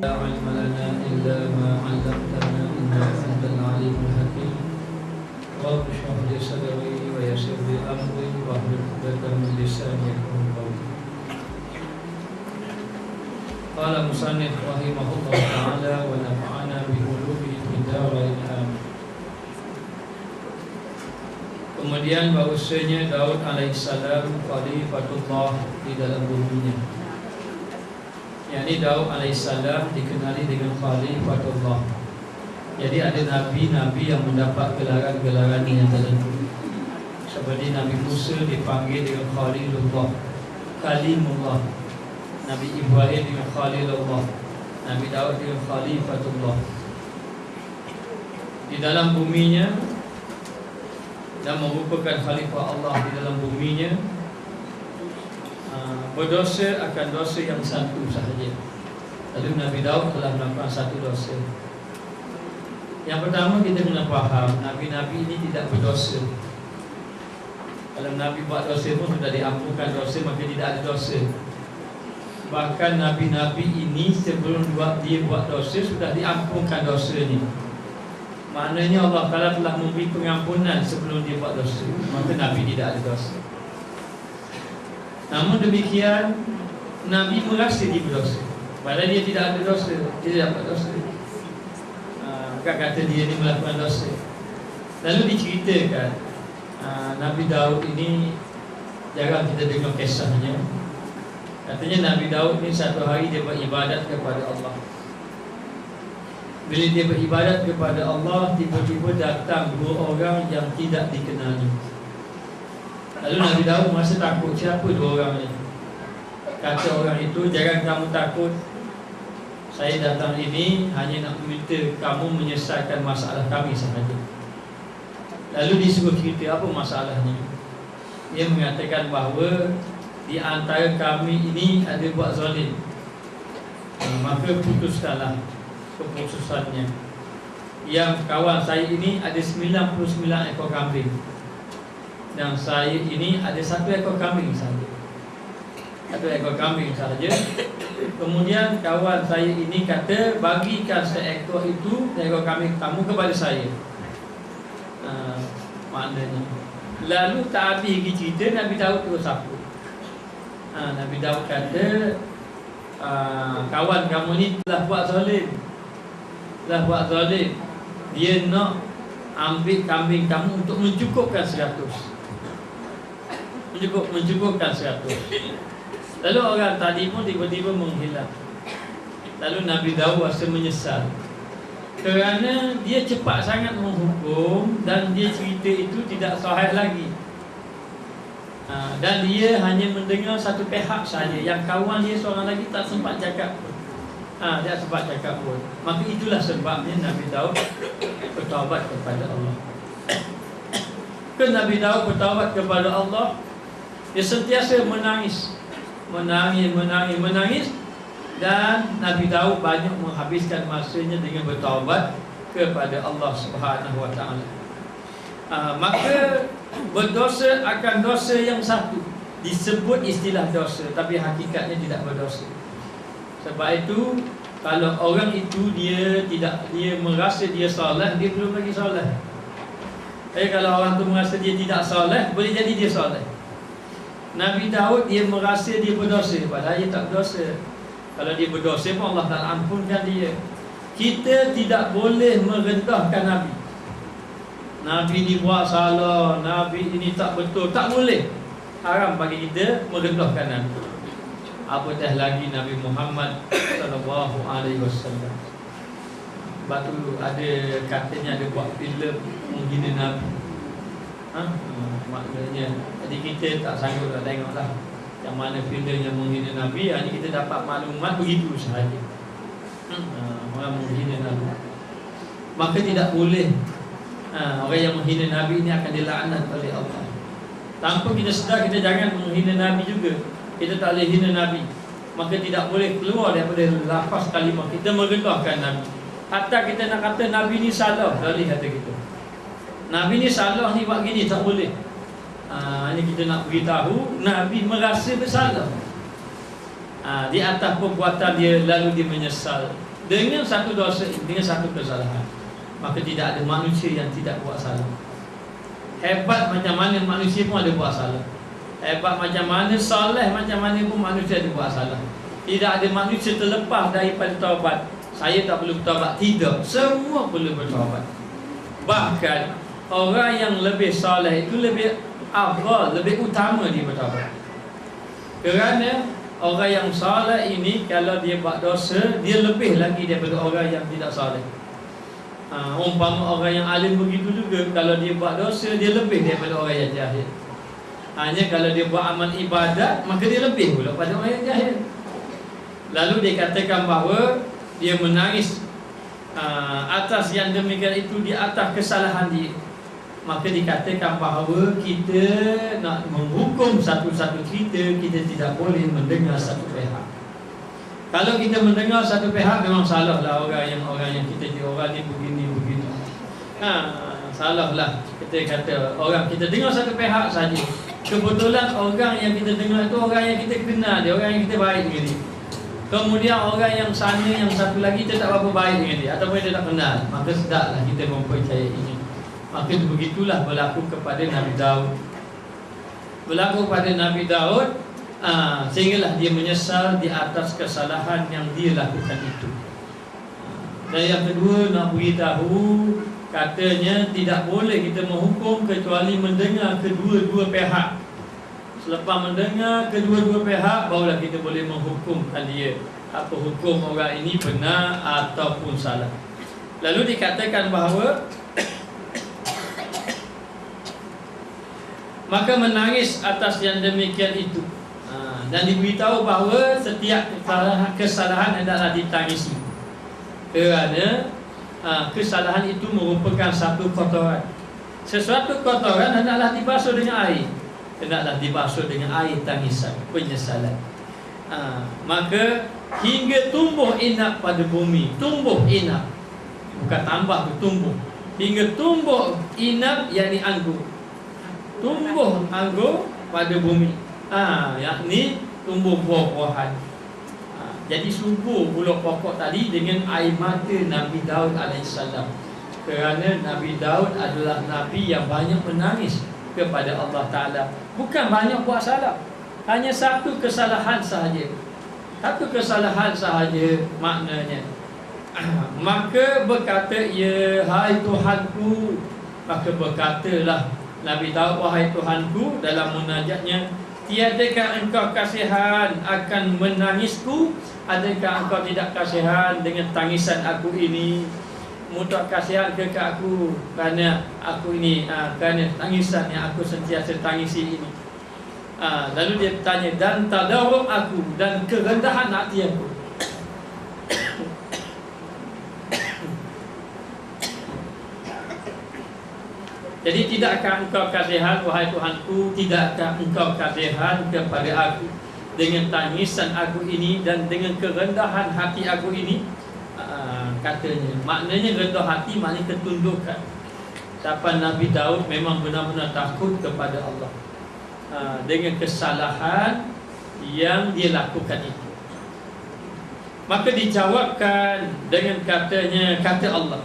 لا علم لنا إلا ما علمتنا إنك أنت العليم الحكيم رب اشرح لي صدري ويسر لي أمري واحلل عقدة من لساني يفقهوا قولي. قال المصنف رحمه الله تعالى ونفعنا بعلومه في الدارين آمين. Kemudian bahwasanya Daud alaihissalam Khalifatullah di dalam buminya. yakni Daud alaihissalam dikenali dengan Khalifatullah. Jadi ada nabi-nabi yang mendapat gelaran-gelaran yang tertentu. Seperti Nabi Musa dipanggil dengan Khalilullah, Kalimullah. Nabi Ibrahim dengan Khalilullah, Nabi Daud dengan Khalifatullah. Di dalam buminya dan merupakan khalifah Allah di dalam buminya, berdosa akan dosa yang satu sahaja. Lalu Nabi Daud telah melakukan satu dosa. Yang pertama, kita kena faham Nabi-Nabi ini tidak berdosa. Kalau Nabi buat dosa pun sudah diampunkan dosa, maka tidak ada dosa. Bahkan Nabi-Nabi ini sebelum dia buat dosa sudah diampunkan dosa ini. Maknanya Allah Ta'ala telah memberi pengampunan sebelum dia buat dosa. Maka Nabi tidak ada dosa. Namun demikian, Nabi merasa dia berdosa, padahal dia tidak ada dosa, dia tidak buat dosa. Maka kata dia ni melakukan dosa. Lalu diceritakan Nabi Daud ini jarang kita dengar kisahnya. Katanya Nabi Daud ni satu hari dia beribadat kepada Allah. Bila dia beribadat kepada Allah, tiba-tiba datang dua orang yang tidak dikenali. Lalu Nabi Daud merasa takut. Siapa dua orang ni? Kata orang itu, jangan kamu takut. Saya datang ini hanya nak meminta kamu menyelesaikan masalah kami sahaja. Lalu disuruh cerita apa masalahnya. Dia mengatakan bahawa di antara kami ini ada buat zalim. Maka putuskanlah keputusannya. Yang kawan saya ini ada 99 ekor kambing, dan saya ini ada 1 ekor kambing saja. 1 ekor kambing saja. Kemudian kawan saya ini kata, bagikan seekor itu, seekor kambing kamu kepada saya. Maknanya. Lalu tak habis lagi cerita, Nabi Daud terus apa? Nabi Daud kata, kawan kamu ni telah buat zalim. Telah buat zalim. Dia nak ambil kambing kamu untuk mencukupkan 100. Mencukupkan 100. Lalu orang tadi pun tiba-tiba menghilang. Lalu Nabi Daud rasa menyesal, kerana dia cepat sangat menghukum dan dia cerita itu tidak sahih lagi. Dan dia hanya mendengar satu pihak saja. Yang kawan dia seorang lagi tak sempat cakap pun. Dia sempat cakap pun. Maka itulah sebabnya Nabi Daud bertaubat kepada Allah. Nabi Daud bertaubat kepada Allah, dia sentiasa menangis. Dan Nabi Daud banyak menghabiskan masanya dengan bertaubat kepada Allah Subhanahu wa taala. Maka berdosa akan dosa yang satu, disebut istilah dosa, tapi hakikatnya tidak berdosa. Sebab itu kalau orang itu dia merasa dia soleh, dia belum lagi soleh. Kalau orang tu merasa dia tidak soleh, boleh jadi dia soleh. Nabi Daud dia merasa dia berdosa, padahal dia tak berdosa. Kalau dia berdosa pun Allah Ta'ala ampunkan dia. Kita tidak boleh merendahkan Nabi. Nabi ni buat salah, Nabi ini tak betul, tak boleh. Haram bagi kita merendahkan Nabi. Apatah lagi Nabi Muhammad sallallahu alaihi wasallam. Sebab tu ada katanya ada buat filem menghina Nabi. Maknanya jadi kita tak sanggup nak tengoklah yang mana filem yang menghina Nabi. Hanya kita dapat maklumat begitu sahaja. Orang menghina Nabi, maka tidak boleh. Orang yang menghina Nabi ini akan dilaknat oleh Allah. Tanpa kita sedar, kita jangan menghina Nabi juga. Kita tak boleh hina Nabi, maka tidak boleh keluar daripada lafaz kalimah kita merendahkan Nabi. Hatta kita nak kata Nabi ni salah, boleh kata kita Nabi ni salah ni buat gini, tak boleh. Hanya kita nak beritahu Nabi merasa bersalah di atas perbuatan dia, lalu dia menyesal dengan satu dosa, dengan satu kesalahan. Maka tidak ada manusia yang tidak buat salah. Hebat macam mana manusia pun ada buat salah. Hebat macam mana, soleh macam mana pun manusia ada buat salah. Tidak ada manusia terlepas daripada taubat. Saya tak perlu bertaubat, tidak. Semua perlu bertaubat. Bahkan orang yang lebih soleh itu lebih afdal, lebih utama dia bertaubat. Kerana orang yang soleh ini, kalau dia buat dosa, dia lebih lagi daripada orang yang tidak soleh. Umpama orang yang alim begitu juga, kalau dia buat dosa, dia lebih daripada orang yang jahil. Hanya kalau dia buat amal ibadat, maka dia lebih pula pada orang yang jahil. Lalu dia katakan bahawa dia menangis atas yang demikian itu, di atas kesalahan dia. Maka dikatakan bahawa kita nak menghukum satu-satu cerita, kita tidak boleh mendengar satu pihak. Kalau kita mendengar satu pihak, memang salahlah orang yang kita orang ni begini. Salahlah. Kita kata orang, kita dengar satu pihak saja. Kebetulan orang yang kita dengar itu orang yang kita kenal dia, orang yang kita baik dengan dia. Kemudian orang yang sana, yang satu lagi kita tak berapa baik dengan dia, ataupun kita tak kenal, maka sedaplah kita mempercayainya. Maka begitulah berlaku kepada Nabi Daud. Sehinggalah dia menyesal di atas kesalahan yang dia lakukan itu. Dan yang kedua, nak beritahu, katanya tidak boleh kita menghukum kecuali mendengar kedua-dua pihak. Selepas mendengar kedua-dua pihak, barulah kita boleh menghukumkan dia, apa hukum orang ini benar ataupun salah. Lalu dikatakan bahawa maka menangis atas yang demikian itu. Dan diberitahu bahawa setiap kesalahan adalah ditangisi, kerana kesalahan itu merupakan satu kotoran. Sesuatu kotoran hendaklah dibasuh dengan air, hendaklah dibasuh dengan air tangisan, penyesalan. Maka hingga tumbuh inap pada bumi, tumbuh inap, bukan tambah tu, tumbuh. Hingga tumbuh inap, yakni anggur, tumbuh anggur pada bumi, yakni tumbuh buah-buahan. Jadi subur pula pokok tadi dengan air mata Nabi Daud alaihissalam. Kerana Nabi Daud adalah Nabi yang banyak menangis kepada Allah Ta'ala. Bukan banyak buat salah, hanya satu kesalahan sahaja. Satu kesalahan sahaja maknanya. Maka berkata, ya hai Tuhanku. Maka berkatalah Nabi Daud, wahai Tuhanku, dalam munajatnya, tiadakah engkau kasihan akan menangisku? Adakah engkau tidak kasihan dengan tangisan aku ini? Mudah kasihan ke aku kerana aku ini, kerana tangisan yang aku sentiasa tangisi ini. Lalu dia bertanya, dan tadarruk aku, dan kerendahan hati aku. Jadi tidakkah engkau kasihan, wahai Tuhanku, tidakkah engkau kasihan kepada aku dengan tangisan aku ini dan dengan kerendahan hati aku ini? Katanya, maknanya rendah hati maknanya ketundukan. Siapa Nabi Daud memang benar-benar takut kepada Allah dengan kesalahan yang dia lakukan itu. Maka dijawabkan dengan katanya, kata Allah.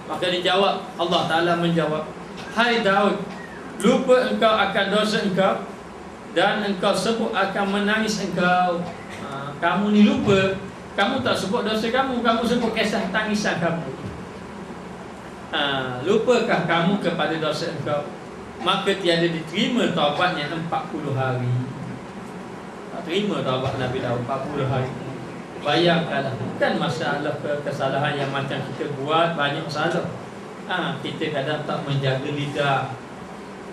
Maka dijawab, Allah Ta'ala menjawab, hai Daud, lupa engkau akan dosa engkau, dan engkau sebut akan menangis engkau. Kamu ni lupa Kamu tak sebut dosa kamu, kamu sebut kisah tangisan kamu. Lupakah kamu kepada dosa engkau, maka tiada diterima taubatnya 40 hari. Tak terima taubat Nabi Daud 40 hari. Bayangkanlah, bukan masalah kesalahan yang macam kita buat banyak salah. Kita kadang tak menjaga lidah,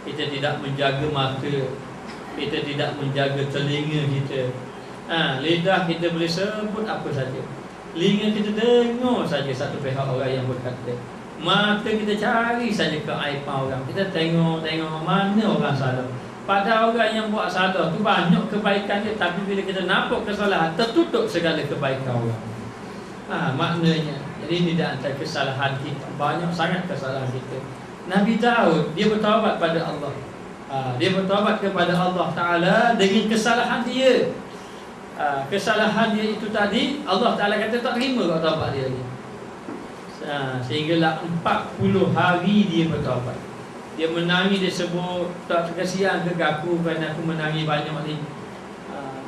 kita tidak menjaga mata, kita tidak menjaga telinga kita. Lidah kita boleh sebut apa saja, telinga kita dengar saja satu pihak orang yang berkata, mata kita cari saja keaiban orang, kita tengok mana orang salah. Pada orang yang buat salah tu banyak kebaikan dia, tapi bila kita nampak kesalahan, tertutup segala kebaikan orang. Maknanya, jadi ini di antara kesalahan kita, banyak sangat kesalahan kita. Nabi Daud, dia bertaubat pada Allah. Dia bertaubat kepada Allah Ta'ala dengan kesalahan dia. Kesalahan dia itu tadi, Allah Ta'ala kata tak terima kat taubat dia lagi. Sehinggalah 40 hari dia bertaubat. Dia menangis, dia sebut, tak kesian ke aku kerana aku menangis banyak ni.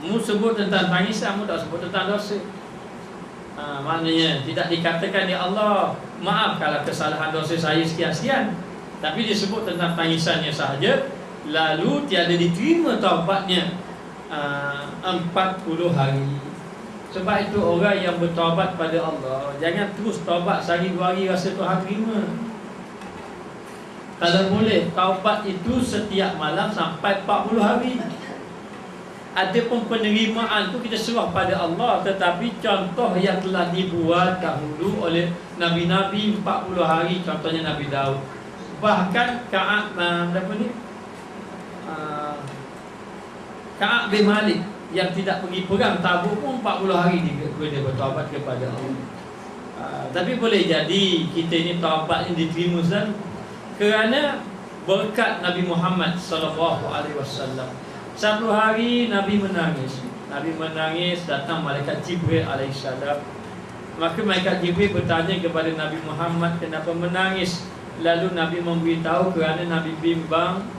Mu sebut tentang tangisan, mu tak sebut tentang dosa. Maknanya tidak dikatakan, ya Allah, maaf kalau kesalahan dosa saya sekian-sekian, tapi disebut tentang tangisannya sahaja. Lalu tiada diterima taubatnya 40 hari. Sebab itu orang yang bertaubat pada Allah, jangan terus taubat sehari 2 hari rasa Tuhan terima. Kalau boleh, taubat itu setiap malam sampai 40 hari. Adapun penerimaan tu kita serah pada Allah. Tetapi contoh yang telah dibuat dahulu oleh Nabi-Nabi 40 hari, contohnya Nabi Daud. Bahkan Ka'ab Ka'ab bin Malik yang tidak pergi perang Tabuk pun 40 hari dia bertaubat kepada Allah. Tapi boleh jadi kita ini taubat ini diterima kerana berkat Nabi Muhammad SAW. Satu hari Nabi menangis. Datang malaikat Jibril alaihissalam. Maka malaikat Jibril bertanya kepada Nabi Muhammad, kenapa menangis? Lalu Nabi memberitahu kerana Nabi bimbang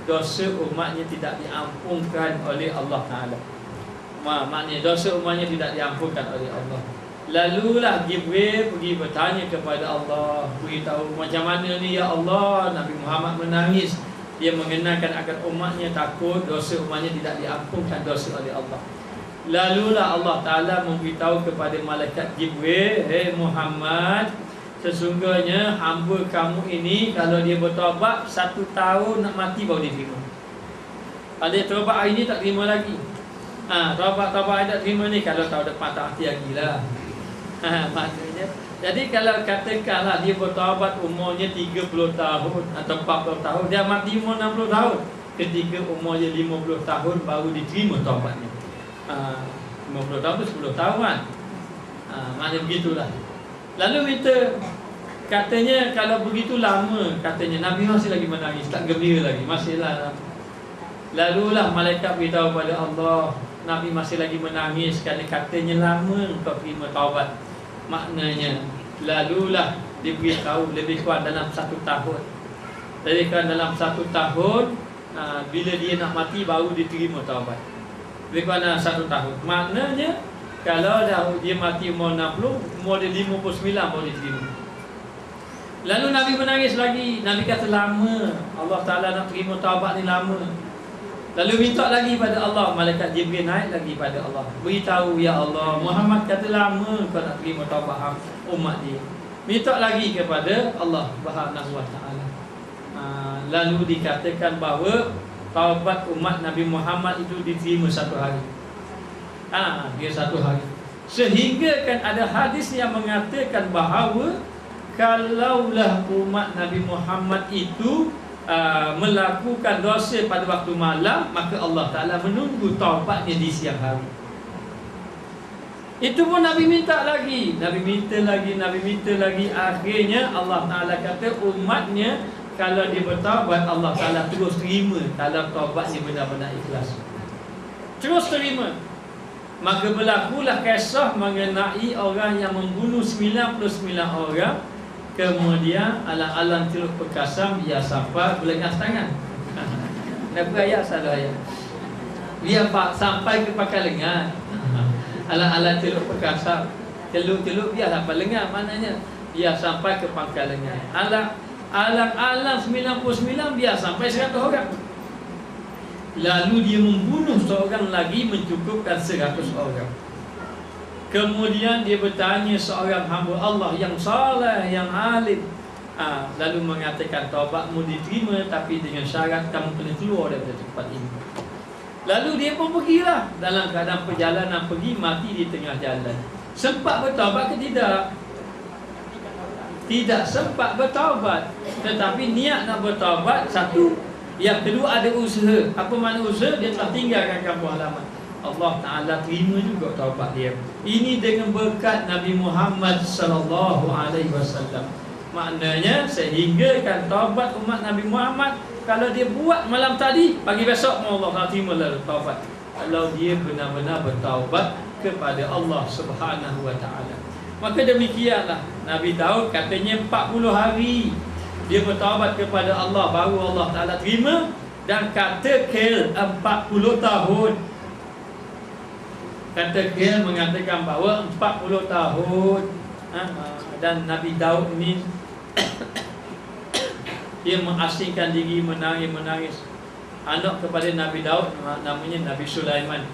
dosa umatnya tidak diampunkan oleh Allah Ta'ala. Maknanya dosa umatnya tidak diampunkan oleh Allah. Lalulah Jibril pergi bertanya kepada Allah, beritahu macam mana ni ya Allah, Nabi Muhammad menangis. Dia mengenalkan agar umatnya takut dosa umatnya tidak diampunkan dosa oleh Allah. Lalulah Allah Ta'ala memberitahu kepada malaikat Jibril, hey Muhammad, sesungguhnya hamba kamu ini kalau dia bertaubat 1 tahun nak mati baru dia terima. Kalau dia taubat hari ni tak terima lagi. Taubat tak terima ni kalau tahun depan tak mati lagi lah. Maknanya, jadi kalau katakanlah dia bertaubat umurnya 30 tahun atau 40 tahun, dia mati umur 60 tahun. Ketika umurnya 50 tahun baru diterima taubatnya. 50 tahun tu 10 tahun kan. Maknanya begitulah. Lalu kita katanya kalau begitu lama, katanya Nabi masih lagi menangis, tak gembira lagi, masihlah. Lalulah malaikat beritahu pada Allah, Nabi masih lagi menangis kerana katanya lama engkau terima taubat. Maknanya lalulah diberitahu lebih kurang dalam 1 tahun. Lebih kurang dalam 1 tahun, bila dia nak mati baru diterima taubat. Lebih kurang dalam 1 tahun. Maknanya kalau dia mati umur 60, umur dia 59 baru diterima. Lalu Nabi menangis lagi. Nabi kata lama, Allah Ta'ala nak terima taubat ni lama. Lalu minta lagi pada Allah. Malaikat Jibril naik lagi pada Allah, beritahu, ya Allah, Muhammad kata lama kau nak terima taubat umat dia. Minta lagi kepada Allah Subhanahu wa Ta'ala. Lalu dikatakan bahawa taubat umat Nabi Muhammad itu diterima 1 hari. Dia 1 hari. Sehingga kan ada hadis yang mengatakan bahawa kalaulah umat Nabi Muhammad itu melakukan dosa pada waktu malam, maka Allah Ta'ala menunggu taubatnya di siang hari. Itu pun Nabi minta lagi, Nabi minta lagi. Akhirnya Allah Ta'ala kata umatnya kalau dia bertaubat, Allah Ta'ala terus terima kalau taubatnya benar-benar ikhlas. Terus terima. Maka berlakulah kisah mengenai orang yang membunuh 99 orang. Kemudian alang-alang Teluk Perkasam dia sampai berlengas tangan. Kenapa ayat salah ayat? Dia sampai ke pakai lengan. Alat-alat celup perkasa. Celup-celup biarlah lengan, maknanya biar sampai ke pangkal lengan. Alang-alang 99 biar sampai 100 orang. Lalu dia membunuh seorang lagi mencukupkan 100 orang. Kemudian dia bertanya seorang hamba Allah yang saleh, yang alim, lalu mengatakan, taubatmu diterima, tapi dengan syarat kamu kena keluar daripada tempat ini. Lalu dia pun pergilah. Dalam keadaan perjalanan pergi, mati di tengah jalan. Sempat bertaubat ke tidak? Tidak sempat bertaubat. Tetapi niat nak bertaubat, satu. Yang kedua, ada usaha. Apa makna usaha? Dia telah tinggalkan kampung halaman. Allah Ta'ala terima juga taubat dia. Ini dengan berkat Nabi Muhammad SAW. Maknanya sehingga kan taubat umat Nabi Muhammad, kalau dia buat malam tadi, pagi besok Allah Ta'ala terima lalu taubat. Kalau dia benar-benar bertaubat kepada Allah Subhanahu Wa Ta'ala. Maka demikianlah Nabi Daud katanya 40 hari dia bertaubat kepada Allah, baru Allah Ta'ala terima. Dan kata Kel 40 tahun. Kata Kel mengatakan bahawa 40 tahun. Dan Nabi Daud ini dia mengasingkan diri, menangis. Anak kepada Nabi Daud namanya Nabi Sulaiman.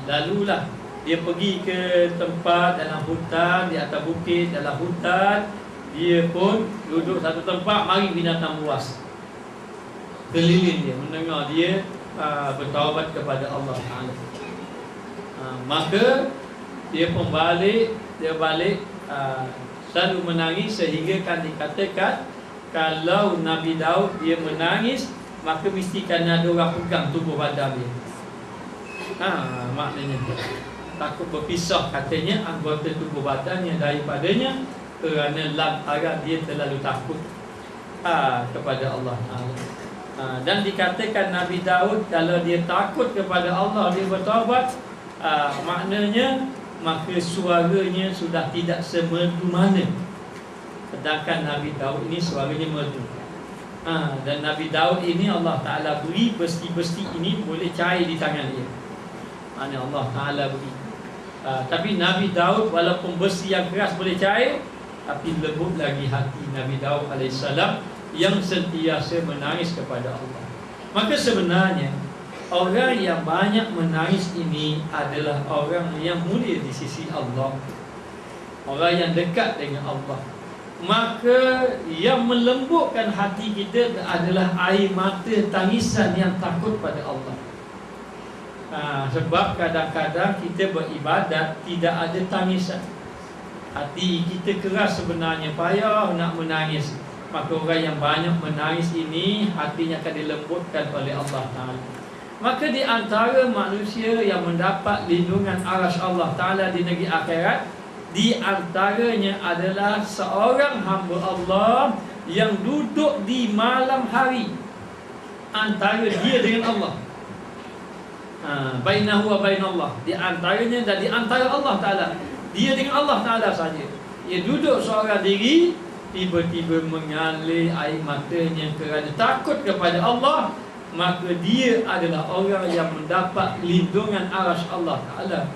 Lalulah dia pergi ke tempat dalam hutan, di atas bukit dalam hutan. Dia pun duduk satu tempat, mari binatang buas keliling dia, mendengar dia bertaubat kepada Allah Ta'ala. Maka dia pun balik, selalu menangis sehingga kan dikatakan kalau Nabi Daud dia menangis, maka mesti kan ada orang pegang tubuh badan dia. Maknanya takut berpisah katanya anggota tubuh badannya daripadanya, kerana lantaran dia terlalu takut kepada Allah Ta'ala. Dan dikatakan Nabi Daud kalau dia takut kepada Allah, dia bertaubat, maknanya maka suaranya sudah tidak semerdu mana. Sedangkan Nabi Daud ini suaranya merdu. Dan Nabi Daud ini Allah Ta'ala beri besi-besi ini boleh cair di tangan dia. Mana Allah Ta'ala beri. Tapi Nabi Daud walaupun besi yang keras boleh cair, tapi lembut lagi hati Nabi Daud AS yang sentiasa menangis kepada Allah. Maka sebenarnya orang yang banyak menangis ini adalah orang yang mulia di sisi Allah, orang yang dekat dengan Allah. Maka yang melembutkan hati kita adalah air mata tangisan yang takut pada Allah. Sebab kadang-kadang kita beribadat tidak ada tangisan. Hati kita keras sebenarnya, payah nak menangis. Maka orang yang banyak menangis ini hatinya akan dilembutkan oleh Allah Ta'ala. Maka di antara manusia yang mendapat lindungan arasy Allah Ta'ala di negeri akhirat, di antaranya adalah seorang hamba Allah yang duduk di malam hari antara dia dengan Allah. Bainahu wa bainallah, di antaranya dan di antara Allah Ta'ala, dia dengan Allah Ta'ala saja. Dia duduk seorang diri, tiba-tiba mengalir air matanya kerana takut kepada Allah. Maka dia adalah orang yang mendapat lindungan arasy Allah Ta'ala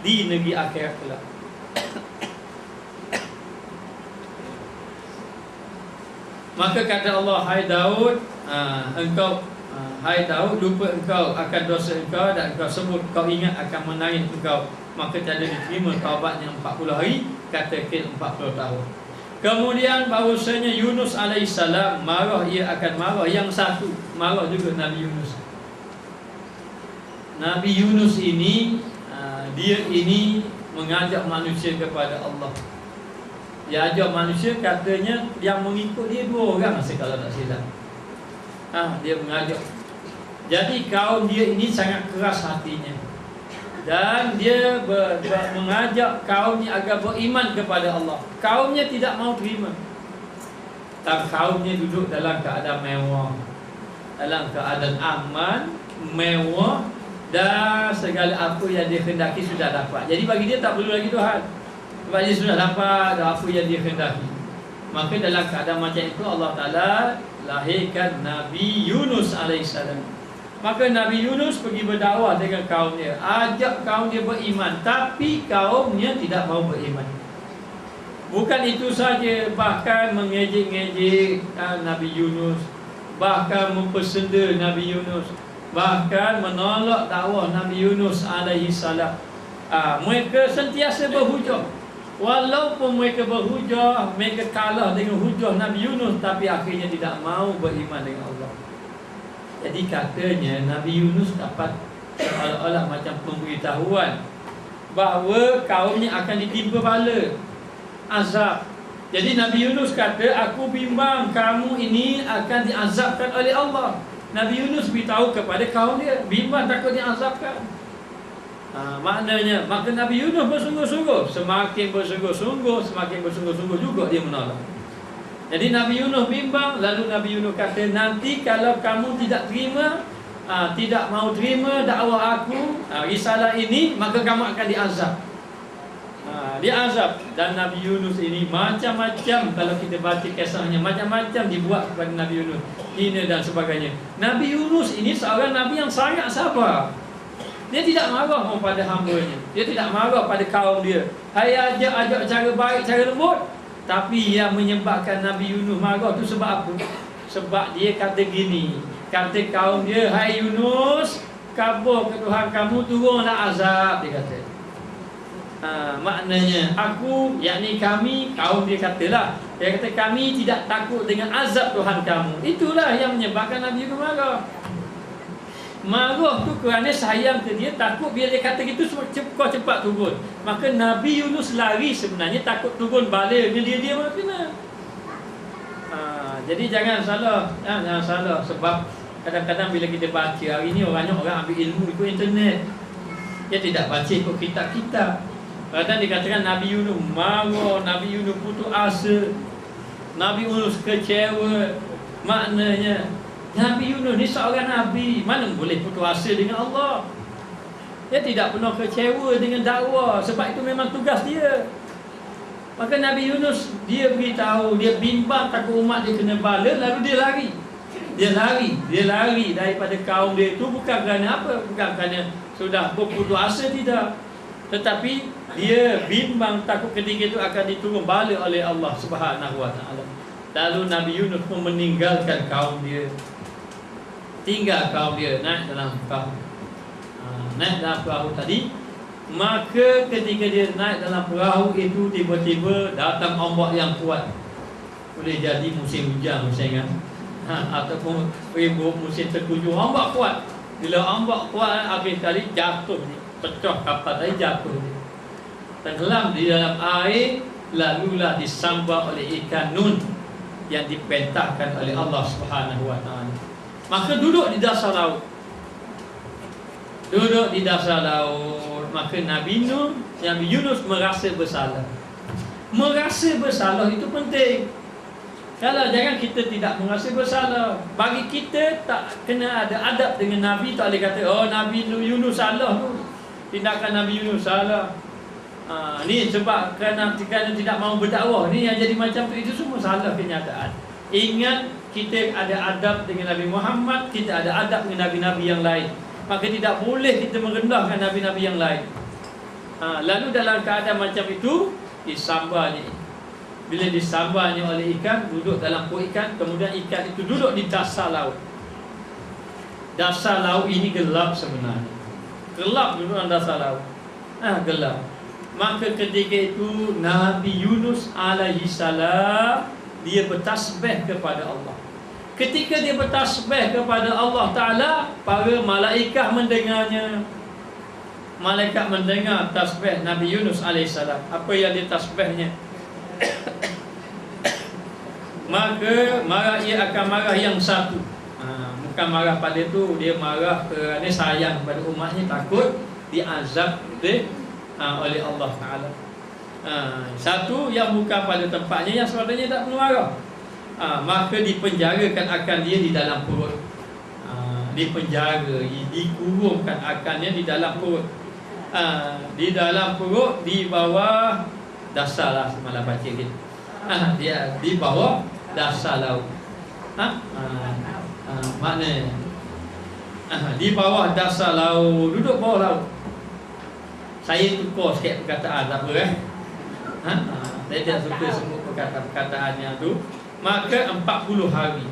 di negeri akhirat kelak. Maka kata Allah, hai Daud, hai Daud, lupa engkau akan dosa engkau dan engkau sebut, kau ingat akan menangis engkau, maka tiada diterima taubatnya 40 hari, kata Kil 40 tahun. Kemudian bahawasanya Yunus alaihissalam marah, ia akan marah. Yang satu marah juga Nabi Yunus. Nabi Yunus ini dia ini mengajak manusia kepada Allah. Dia ajak manusia, katanya yang mengikut dia 2 orang kalau tak silap. Dia mengajak. Jadi kaum dia ini sangat keras hatinya, dan dia mengajak kaumnya agar beriman kepada Allah. Kaumnya tidak mau terima. Dan kaumnya duduk dalam keadaan mewah, dalam keadaan aman, mewah, dan segala apa yang dia hendaki sudah dapat. Jadi bagi dia tak perlu lagi Tuhan, sebab dia sudah dapat apa yang dia hendaki. Maka dalam keadaan macam itu Allah Ta'ala lahirkan Nabi Yunus alaihissalam. Maka Nabi Yunus pergi berdakwah dengan kaum dia, ajak kaum dia beriman, tapi kaumnya tidak mau beriman. Bukan itu saja, bahkan mengejek-ngejek Nabi Yunus, bahkan mempersenda Nabi Yunus, bahkan menolak dakwah Nabi Yunus alaihi salam. Mereka sentiasa berhujah. Walaupun mereka berhujah, mereka kalah dengan hujah Nabi Yunus, tapi akhirnya tidak mau beriman dengan Allah. Jadi katanya Nabi Yunus dapat seolah-olah macam pemberitahuan bahawa kaumnya akan ditimpa bala, azab. Jadi Nabi Yunus kata, aku bimbang kamu ini akan diazabkan oleh Allah. Nabi Yunus beritahu kepada kaum dia, bimbang takut diazabkan. Maknanya, maka Nabi Yunus bersungguh-sungguh. Semakin bersungguh-sungguh, semakin bersungguh-sungguh juga dia menolak. Jadi Nabi Yunus bimbang. Lalu Nabi Yunus kata, nanti kalau kamu tidak terima, tidak mau terima dakwah aku, risalah ini, maka kamu akan diazab. Diazab. Dan Nabi Yunus ini macam-macam, kalau kita baca kisahnya, macam-macam dibuat kepada Nabi Yunus, hina dan sebagainya. Nabi Yunus ini seorang Nabi yang sangat sabar. Dia tidak marah pada hamba-Nya, dia tidak marah pada kaum dia. Hai, ajak cara baik, cara lembut. Tapi yang menyebabkan Nabi Yunus marah tu sebab apa? Sebab dia kata gini, kata kaum dia, hai Yunus, kabur ke Tuhan kamu, turunlah azab, dia kata. Maknanya aku, yakni kami, kaum dia katalah, dia kata kami tidak takut dengan azab Tuhan kamu. Itulah yang menyebabkan Nabi Yunus marah. Marah tu kerana sayang ke dia, takut bila dia kata gitu kau cepat turun. Maka Nabi Yunus lari sebenarnya, takut turun bala dengan dia mana kena. Jadi jangan salah, jangan salah. Sebab kadang-kadang bila kita baca, hari ni orang ambil ilmu ikut internet, dia tidak baca ikut kitab-kitab. Kadang dikatakan Nabi Yunus marah, Nabi Yunus putus asa, Nabi Yunus kecewa. Maknanya Nabi Yunus ni seorang Nabi, mana boleh putus asa dengan Allah. Dia tidak pernah kecewa dengan dakwah, sebab itu memang tugas dia. Maka Nabi Yunus, dia beritahu, dia bimbang takut umat dia kena bala, lalu dia lari. Dia lari daripada kaum dia itu, bukan kerana apa? Bukan kerana sudah berputus asa, tidak. Tetapi dia bimbang takut ketika itu akan diturun bala oleh Allah Subhanahu wa taala. Lalu Nabi Yunus pun meninggalkan kaum dia, tinggal kaum dia, naik dalam perahu tadi. Maka ketika dia naik dalam perahu itu, tiba-tiba datang ombak yang kuat. Boleh jadi musim hujan, kan? Ataupun musim tertuju, ombak kuat. Bila ombak kuat, habis kali jatuh, pecah kapal tadi, jatuh, tenggelam di dalam air. Lalulah disambar oleh ikan nun yang dipentahkan oleh Allah Subhanahu wa taala. Maka duduk di dasar laut. Maka Nabi Yunus merasa bersalah. Merasa bersalah itu penting. Kalau jangan kita tidak merasa bersalah. Bagi kita tak kena ada adab dengan Nabi. Tak boleh kata, oh Nabi Yunus salah tu, tindakan Nabi Yunus salah. Ni sebab kerana tidak mau berdakwah, ni yang jadi macam tu. Itu semua salah kenyataan. Ingat, kita ada adab dengan Nabi Muhammad, kita ada adab dengan Nabi-Nabi yang lain. Maka tidak boleh kita merendahkan Nabi-Nabi yang lain. Lalu dalam keadaan macam itu, disambarnya. Bila disambarnya oleh ikan, duduk dalam perut ikan. Kemudian ikan itu duduk di dasar laut. Dasar laut ini gelap sebenarnya. Gelap duduk dalam dasar laut. Gelap. Maka ketika itu Nabi Yunus alaihi salam, dia bertasbih kepada Allah. Ketika dia bertasbih kepada Allah Ta'ala, para malaikat mendengarnya. Malaikat mendengar tasbih Nabi Yunus AS. Apa yang dia tasbihnya? Maka ia akan marah yang satu. Bukan marah pada itu, dia marah kerana sayang kepada umatnya, takut diazab oleh Allah Ta'ala. Satu yang bukan pada tempatnya, yang sebenarnya tak perlu marah. Maka dipenjarakan akan dia di dalam perut. Dipenjara, dikurungkan akannya di dalam perut. Di dalam perut, di bawah dasar lah, semalam baca gitu. Dia di bawah dasar laut. Maknanya Di bawah dasar laut, duduk bawah laut. Saya tukar sikit perkataan, tak apa saya tidak suka sebut perkataan-perkataannya tu. Maka 40 hari.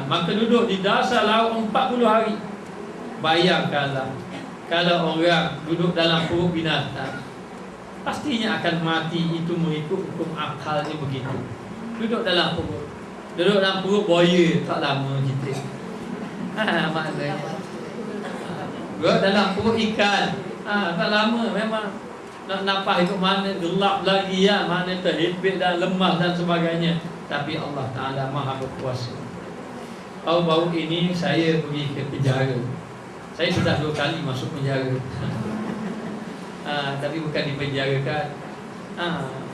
Maka duduk di dasar laut 40 hari. Bayangkanlah, kalau orang duduk dalam perut binatang, pastinya akan mati. Itu mengikut hukum akalnya begitu. Duduk dalam perut buaya tak lama kita. Maknanya duduk dalam perut ikan, tak lama memang. Nak nafas itu mana gelap lagi ya, mana terhimpit dan lemah dan sebagainya. Tapi Allah Ta'ala Maha berkuasa. Baru-baru ini saya pergi ke penjara. Saya sudah 2 kali masuk penjara. Tapi bukan di penjara kan.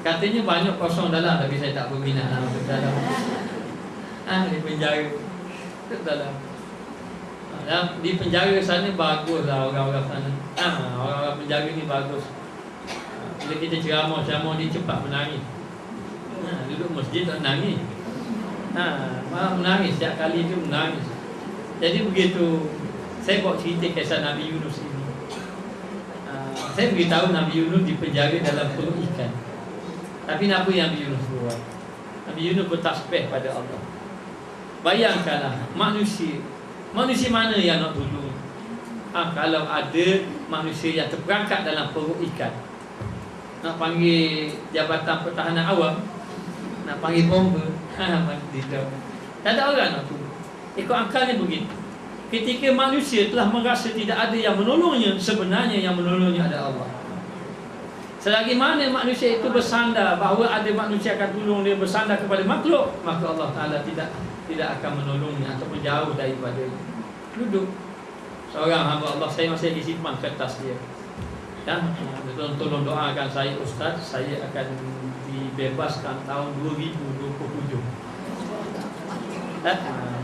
Katanya banyak kosong dalam, tapi saya tak berminat lah masuk dalam. Di penjara dalam. Di penjara sana bagus lah orang-orang sana. Orang-orang penjara ni bagus. Bila kita ceramah dia cepat menangis. Duduk masjid tak menangis. Malah menangis, setiap kali tu menangis. Jadi begitu. Saya buat cerita kisah Nabi Yunus ini. Saya beritahu Nabi Yunus dipenjara dalam perut ikan. Tapi apa yang Nabi Yunus buat? Nabi Yunus bertasbih pada Allah. Bayangkanlah manusia mana yang nak tolong? Kalau ada manusia yang terperangkap dalam perut ikan, nak panggil Jabatan Pertahanan Awam, nak panggil bomba, tak ada orang nak tolong. Ikut akalnya begitu. Ketika manusia telah merasa tidak ada yang menolongnya, sebenarnya yang menolongnya adalah Allah. Selagi mana manusia itu bersandar bahawa ada manusia akan tolong dia, bersandar kepada makhluk, maka Allah Ta'ala tidak akan menolongnya ataupun jauh daripada. Duduk seorang hamba Allah, saya masih disimpan kertas dia. Tolong doakan saya Ustaz, saya akan dibebaskan tahun 2027.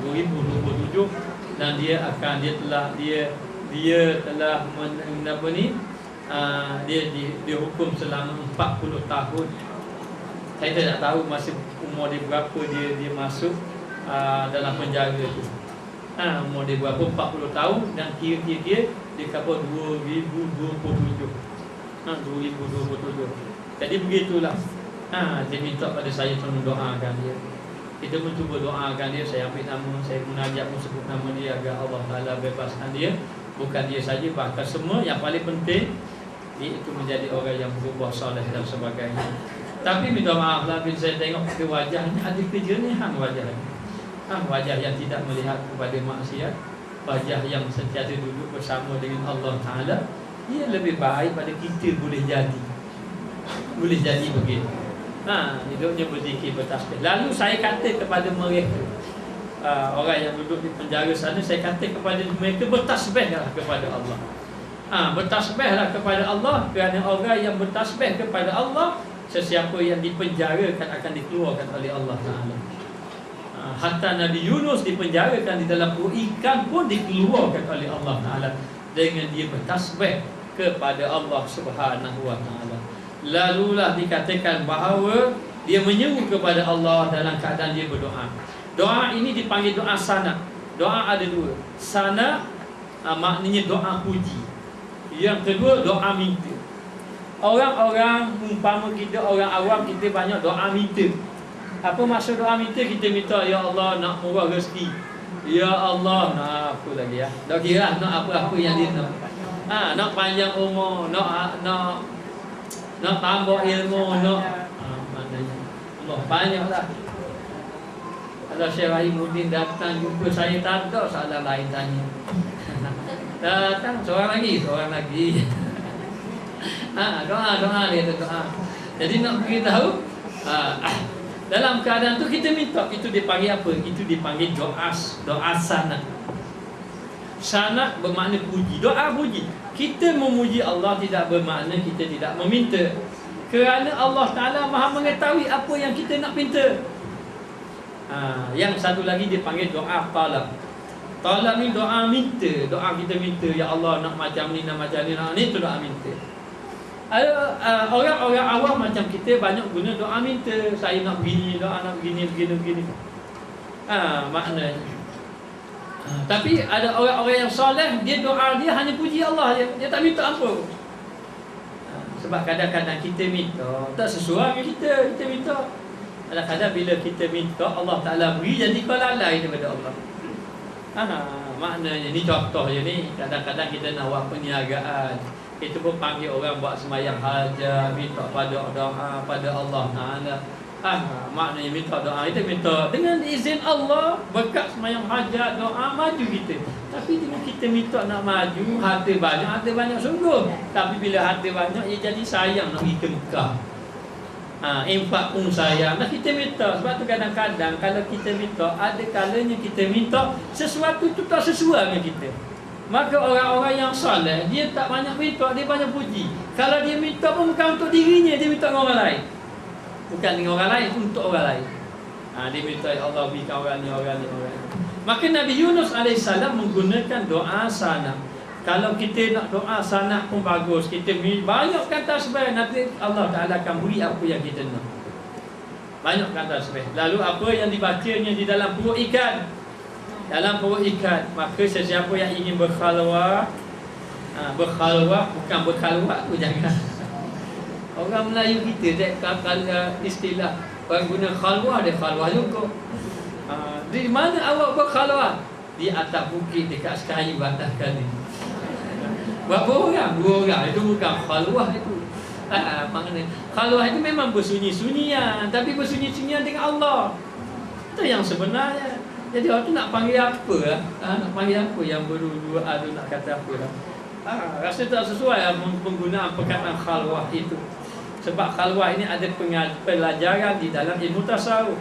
2027. Dan dia telah dihukum selama 40 tahun. Saya tidak tahu masa umur dia berapa dia masuk dalam penjara itu. Umur dia berapa, 40 tahun. Dan kira-kira dia kapal 2027. 2027. Jadi begitulah. Dia minta pada saya tolong doakan dia. Kita mencuba doakan dia. Saya ambil nama, saya munajat pun sebut nama dia agar Allah Ta'ala bebaskan dia. Bukan dia saja, bahkan semua. Yang paling penting, dia itu menjadi orang yang berbuat soleh dan sebagainya. Tapi minta maaf lah, bila saya tengok ke wajahnya, ada kejernihan wajahnya. Wajah yang tidak melihat kepada maksiat, wajah yang sentiasa duduk bersama dengan Allah Ta'ala. Dia lebih baik pada kita boleh jadi begitu. Hidupnya berzikir, bertasbih. Lalu saya kata kepada mereka, orang yang duduk di penjara sana, saya kata kepada mereka, bertasbihlah kepada Allah. Bertasbihlah kepada Allah, kerana orang yang bertasbih kepada Allah, sesiapa yang dipenjarakan akan dikeluarkan oleh Allah Ta'ala. Hatta Nabi Yunus dipenjarakan di dalam perut ikan pun dikeluarkan oleh Allah Ta'ala dengan dia bertasbih kepada Allah Subhanahu Wa Ta'ala. Lalulah dikatakan bahawa dia menyeru kepada Allah dalam keadaan dia berdoa. Doa ini dipanggil doa sana. Doa ada 2. Sana maknanya doa puji. Yang kedua doa minta. Orang-orang umpama kita, orang awam, kita banyak doa minta. Apa maksud doa minta? Kita minta, ya Allah nak murah rezeki, ya Allah nak apa lagi ya, tak kira nak apa-apa yang dia nak. Nak panjang umur, nak tambah ilmu, maknanya Allah banyaklah. Kalau Syekh Rahimuddin datang jumpa saya, tak ada soalan lain tanya. Datang seorang lagi. Doa dia doa. Jadi nak beritahu, dalam keadaan tu kita minta, itu dipanggil apa? Itu dipanggil doa sana. Sana bermakna puji, doa puji. Kita memuji Allah tidak bermakna kita tidak meminta, kerana Allah Ta'ala Maha mengetahui apa yang kita nak minta. Yang satu lagi dipanggil doa talab. Talab ni doa minta. Doa kita minta, ya Allah nak macam ni, nak macam ni, itu doa minta. Orang-orang awam macam kita banyak guna doa minta. Saya nak begini, doa nak begini. Maknanya Tapi ada orang-orang yang soleh, dia doa dia hanya puji Allah, dia tak minta apa. Sebab kadang-kadang kita minta tak sesuai dengan kita minta. Kadang-kadang bila kita minta Allah Ta'ala beri, jadi kau lalai daripada Allah. Maknanya ni contoh je ni. Kadang-kadang kita nak buat perniagaan, kita pun panggil orang buat sembahyang hajat, minta pada doa pada Allah Ta'ala. Maknanya minta doa, kita minta dengan izin Allah, berkat sembahyang hajat, doa, maju kita. Tapi dengan kita minta nak maju, harta banyak sungguh. Tapi bila harta banyak, ia jadi sayang nak pergi ke Mekah. Infak pun sayang. Nah, kita minta. Sebab tu kadang-kadang kalau kita minta, ada kalanya kita minta sesuatu tu tak sesuai dengan kita. Maka orang-orang yang soleh, dia tak banyak minta, dia banyak puji. Kalau dia minta pun bukan untuk dirinya, dia minta dengan orang lain. Bukan dengan orang lain, untuk orang lain. Dia minta, ya Allah berikan orang ni. Maka Nabi Yunus AS menggunakan doa sana. Kalau kita nak doa sana pun bagus. Kita banyakkan tasbih, nanti Allah Ta'ala akan beri apa yang kita nak. Banyakkan tasbih. Lalu apa yang dibacanya di dalam perut ikan? Dalam perut ikan. Maka sesiapa yang ingin berkhalwah, bukan berkhalwat tu, jangan. Orang Melayu kita kalau istilah orang guna khalwah, dia khalwah juga. Di mana awak berkhalwah? Di atas bukit dekat Sekayu atas kali. Berapa orang? 2 orang. Itu bukan khalwah itu. Maknanya khalwah itu memang bersunyi-sunyian, tapi bersunyi-sunyian dengan Allah. Itu yang sebenarnya. Jadi orang tu nak panggil apa lah? Nak panggil apa yang berdua tu, nak kata apa lah? Rasa tak sesuai penggunaan perkataan khalwah itu. Sebab khalwah ini ada pelajaran di dalam ilmu tasawuf.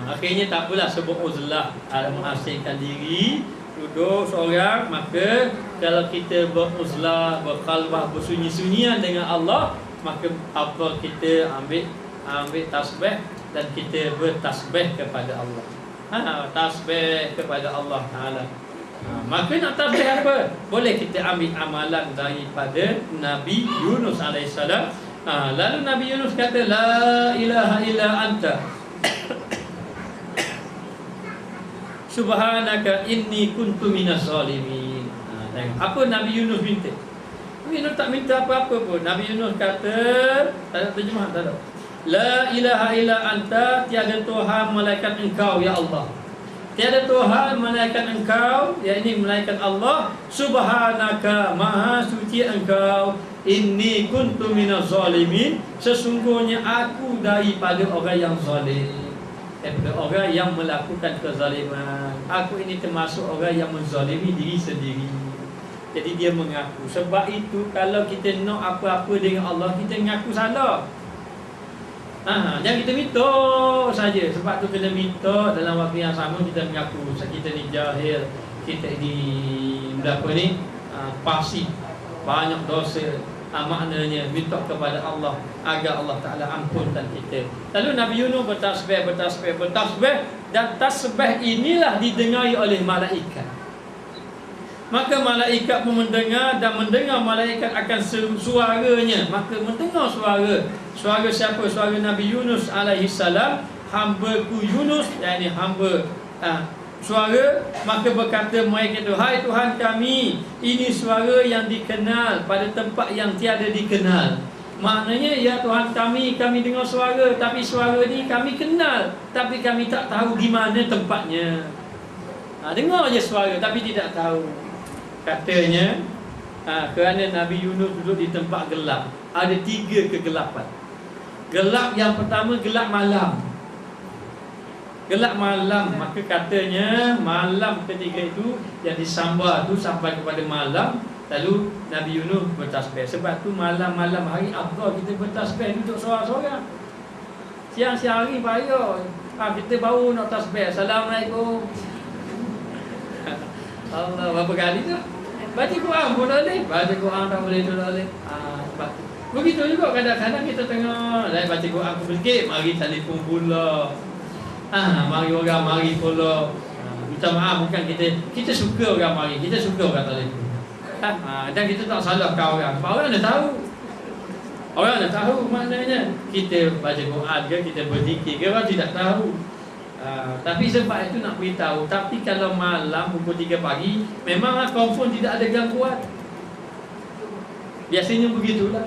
Akhirnya tak apalah sebut uzlah, mengasingkan diri, duduk seorang. Maka kalau kita beruzlah, berkhalwah, bersunyi-sunyian dengan Allah, maka apa kita ambil tasbih dan kita bertasbih kepada Allah. Tasbih kepada Allah Ta'ala. Maka nak tasbih apa? Boleh kita ambil amalan daripada Nabi Yunus AS. Lalu Nabi Yunus kata, La ilaha illa anta subhanaka inni kuntu minas zalimin. Apa Nabi Yunus minta? Nabi Yunus tak minta apa-apa pun. Nabi Yunus kata, tak ada terjemah, tak ada. La ilaha illa anta, tiada Tuhan malaikat engkau ya Allah. Tiada Tuhan malaikat engkau, yakni malaikat Allah. Subhanaka, maha suci engkau. Inni kuntu minaz zalimin, sesungguhnya aku daripada orang yang zalim, daripada orang yang melakukan kezaliman. Aku ini termasuk orang yang menzalimi diri sendiri. Jadi dia mengaku. Sebab itu kalau kita nak apa-apa dengan Allah, kita mengaku salah. Jangan kita minta saja. Sebab tu kena minta dalam waktu yang sama kita mengaku kita ni jahil, kita ni berapa ni pasif, banyak dosa. Maknanya minta kepada Allah agar Allah Ta'ala ampunkan kita. Lalu Nabi Yunus bertasbih, dan tasbih inilah didengari oleh malaikat. Maka malaikat pun mendengar, dan mendengar malaikat akan suaranya. Maka mendengar suara siapa? Suara Nabi Yunus alaihissalam. Hamba-Ku Yunus, yakni hamba suara. Maka berkata mereka itu, hai Tuhan kami, ini suara yang dikenal pada tempat yang tiada dikenal. Maknanya, ya Tuhan kami dengar suara, tapi suara ni kami kenal, tapi kami tak tahu di mana tempatnya. Dengar je suara tapi tidak tahu. Katanya, kerana Nabi Yunus duduk di tempat gelap. Ada 3 kegelapan. Gelap yang pertama, gelap malam. Gelap malam, maka katanya malam ketiga itu yang disambar tu sampai kepada malam. Lalu Nabi Yunus bertasbih. Sebab tu malam-malam hari afdal kita bertasbih duduk seorang-seorang. Siang-siang hari payah kita baru nak tasbih. Assalamualaikum. Allah, berapa kali tu? Baca Quran pun boleh. Baca Quran tak boleh tu boleh. Begitu juga kadang-kadang kita tengah baca Quran pun sedikit, mari telefon pula. Mari orang mari pula. Minta maaf, bukan kita suka orang mari, kita suka orang telefon. Dan kita tak salahkan orang. Sebab orang dah tahu. Orang dah tahu maknanya. Kita baca Quran ke, kita berzikir ke, orang tidak tahu. Tapi sebab itu nak beritahu, tapi kalau malam pukul 3 pagi memanglah confirm tidak ada gangguan. Biasanya begitulah.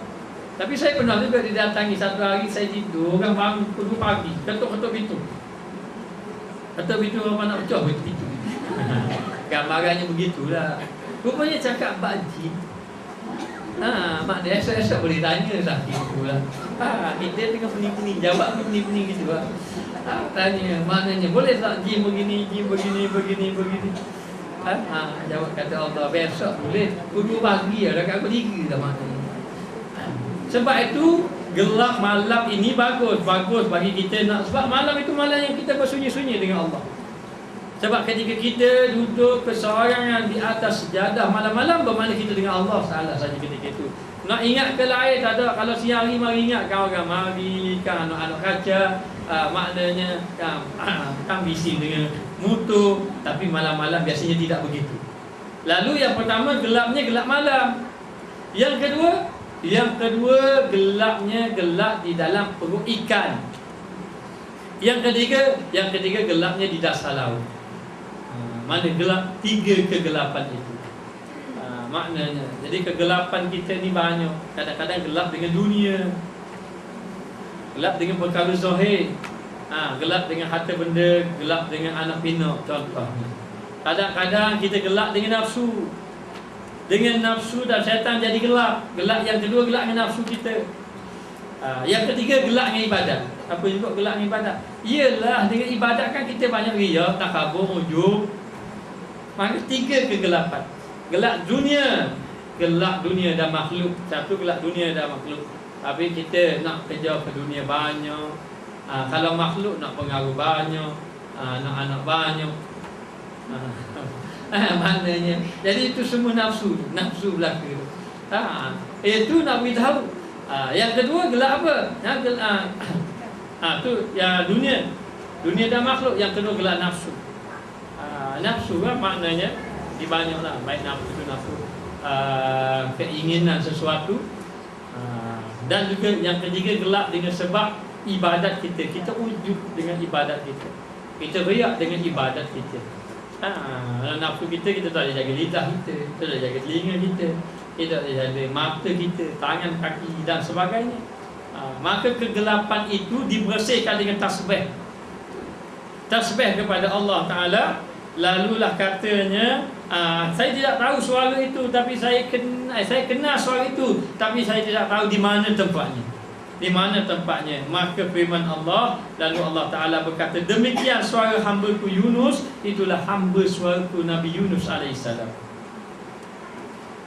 Tapi saya pernah juga didatangi satu hari, saya tidur, orang bangun pukul 2 pagi, ketuk-ketuk pintu. Ketuk pintu, apa nak pecah pintu. Gambarannya begitulah. Rupanya cakap bajin. Maknanya esok-esok boleh tanya sakit itulah. Kita tengah pening-pening, jawab pening-pening gitu lah. Tanya, maknanya boleh tak jim begini. Jawab kata Allah, besok boleh. Pukul 2 pagi dah kat pukul 3 dah maknanya. Sebab itu gelap malam ini bagus bagi kita nak. Sebab malam itu malam yang kita bersunyi-sunyi dengan Allah. Sebab ketika kita duduk keseorangan di atas sejadah malam-malam, bermakna kita dengan Allah Taala saja ketika itu. Nak ingat ke lain tak ada. Kalau siang hari mari ingatkan orang, mari kan anak-anak kaca, maknanya kan bising dengan motor. Tapi malam-malam biasanya tidak begitu. Lalu yang pertama, gelapnya gelap malam. Yang kedua gelapnya gelap di dalam perut ikan. Yang ketiga gelapnya di dasar laut. Mana gelap? 3 kegelapan itu. Maknanya, jadi kegelapan kita ni banyak. Kadang-kadang gelap dengan dunia, gelap dengan perkara zahir, gelap dengan harta benda, gelap dengan anak pinak contohnya. Kadang-kadang kita gelap dengan nafsu. Dengan nafsu dan syaitan jadi gelap. Gelap yang kedua gelap dengan nafsu kita. Yang ketiga gelap dengan ibadat. Apa juga gelap dengan ibadat? Iyalah dengan ibadat kan kita banyak riya, takabur, ujub. Maka 3 kegelapan. Gelap dunia dan makhluk. Satu gelap dunia dan makhluk. Tapi kita nak kerja ke dunia banyak. Kalau makhluk nak pengaruh banyak, nak anak banyak. Maknanya, jadi itu semua nafsu belaka. Itu nak beritahu. Yang kedua gelap apa? Tu ya dunia dan makhluk. Yang kedua gelap nafsu. Nafsu kan maknanya di banyak lah, baik nafsu keinginan sesuatu, dan juga yang ketiga gelap dengan sebab ibadat kita. Kita ujub dengan ibadat kita. Kita riak dengan ibadat kita. Nafsu kita tak boleh jaga lidah kita, kita tak boleh jaga telinga kita, kita tak boleh jaga mata kita, tangan, kaki dan sebagainya. Maka kegelapan itu dibersihkan dengan tasbih kepada Allah Ta'ala. Lalulah katanya, saya tidak tahu suara itu, tapi saya kenal suara itu, tapi saya tidak tahu di mana tempatnya. Maka firman Allah, lalu Allah Ta'ala berkata, demikian suara hamba-Ku Yunus, itulah hamba suaraku Nabi Yunus alaihissalam.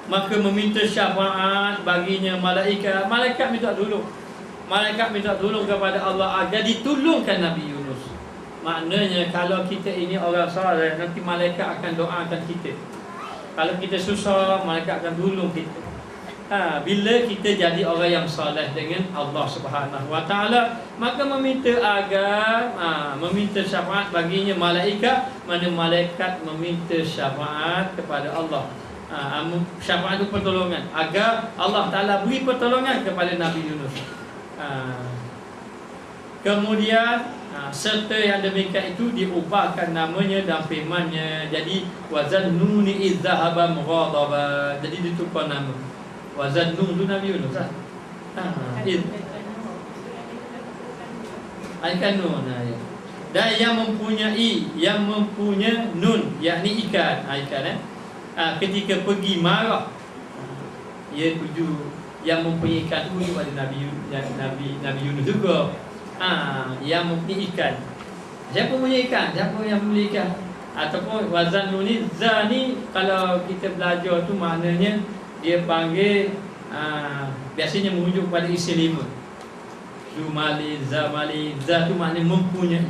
Maka meminta syafaat baginya malaikat. Malaikat minta tolong kepada Allah agar ditolongkan Nabi Yunus. Maknanya kalau kita ini orang soleh, nanti malaikat akan doakan kita. Kalau kita susah, malaikat akan tolong kita. Bila kita jadi orang yang soleh dengan Allah Subhanahu Wa Taala, maka meminta syafaat baginya malaikat. Mana malaikat meminta syafaat kepada Allah. Syafaat itu pertolongan agar Allah Ta'ala beri pertolongan kepada Nabi Yunus. Kemudian serta yang demikian itu diubahkan namanya dan firmannya. Jadi wazannuni idz dhahaba mughadaba. Jadi ditukar nama. Wazannun tu Nabi Yunus lah. Ikan nun. Dan yang mempunyai nun, yakni ikan. Ketika pergi marah, ia tuju yang mempunyai ikan itu pada Nabi Yunus juga. Yang mempunyai ikan. Siapa punya ikan? Siapa yang mempunyai ikan? Ataupun wazannuni, zani kalau kita belajar tu maknanya dia panggil biasanya merujuk pada isi 5. Zumali, zamali, za tu maknanya mempunyai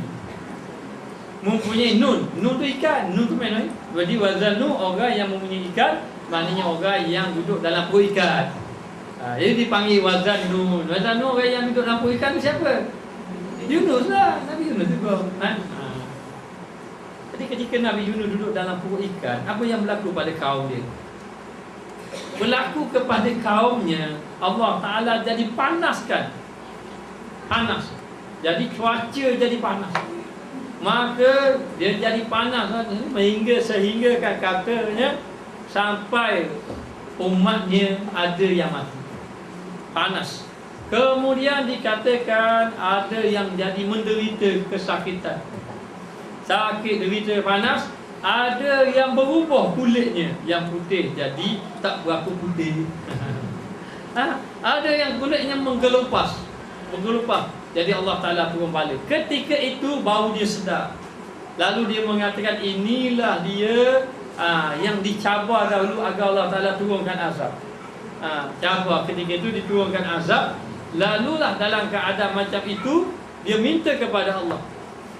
nun tu ikan, nun tu mana? Jadi wazannu orang yang mempunyai ikan, maknanya orang yang duduk dalam perut ikan. Jadi dipanggil wazannu orang yang duduk dalam perut ikan tu siapa? Yunus lah, Nabi Yunus juga. Jadi ketika Nabi Yunus duduk dalam perut ikan, apa yang berlaku pada kaum dia? Berlaku kepada kaumnya, Allah Ta'ala jadi panas. Jadi cuaca jadi panas. maka dia jadi panas sehingga katanya sampai umatnya ada yang mati. Panas. Kemudian dikatakan ada yang jadi menderita kesakitan. Sakit, derita, panas. Ada yang berubah kulitnya, yang putih jadi tak berapa putih. Ada yang kulitnya menggelupas. Jadi Allah Ta'ala turun bala. Ketika itu baru dia sedar. Lalu dia mengatakan inilah dia yang dicabar dahulu agar Allah Ta'ala turunkan azab. Cabar ketika itu diturunkan azab. Lalulah dalam keadaan macam itu dia minta kepada Allah.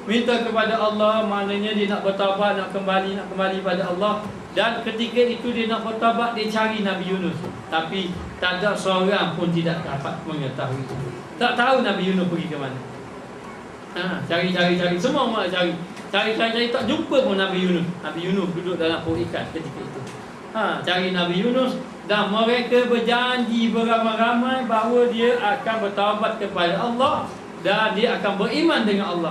Minta kepada Allah maknanya dia nak bertaubat, nak kembali pada Allah. Dan ketika itu dia nak bertaubat, dia cari Nabi Yunus. Tapi tak ada seorang pun tidak dapat mengetahui. Tak tahu Nabi Yunus pergi ke mana. Cari. Semua orang cari. Cari, tak jumpa pun Nabi Yunus. Nabi Yunus duduk dalam perut ikan ketika itu. Cari Nabi Yunus. Dan mereka berjanji beramai-ramai bahawa dia akan bertaubat kepada Allah. Dan dia akan beriman dengan Allah.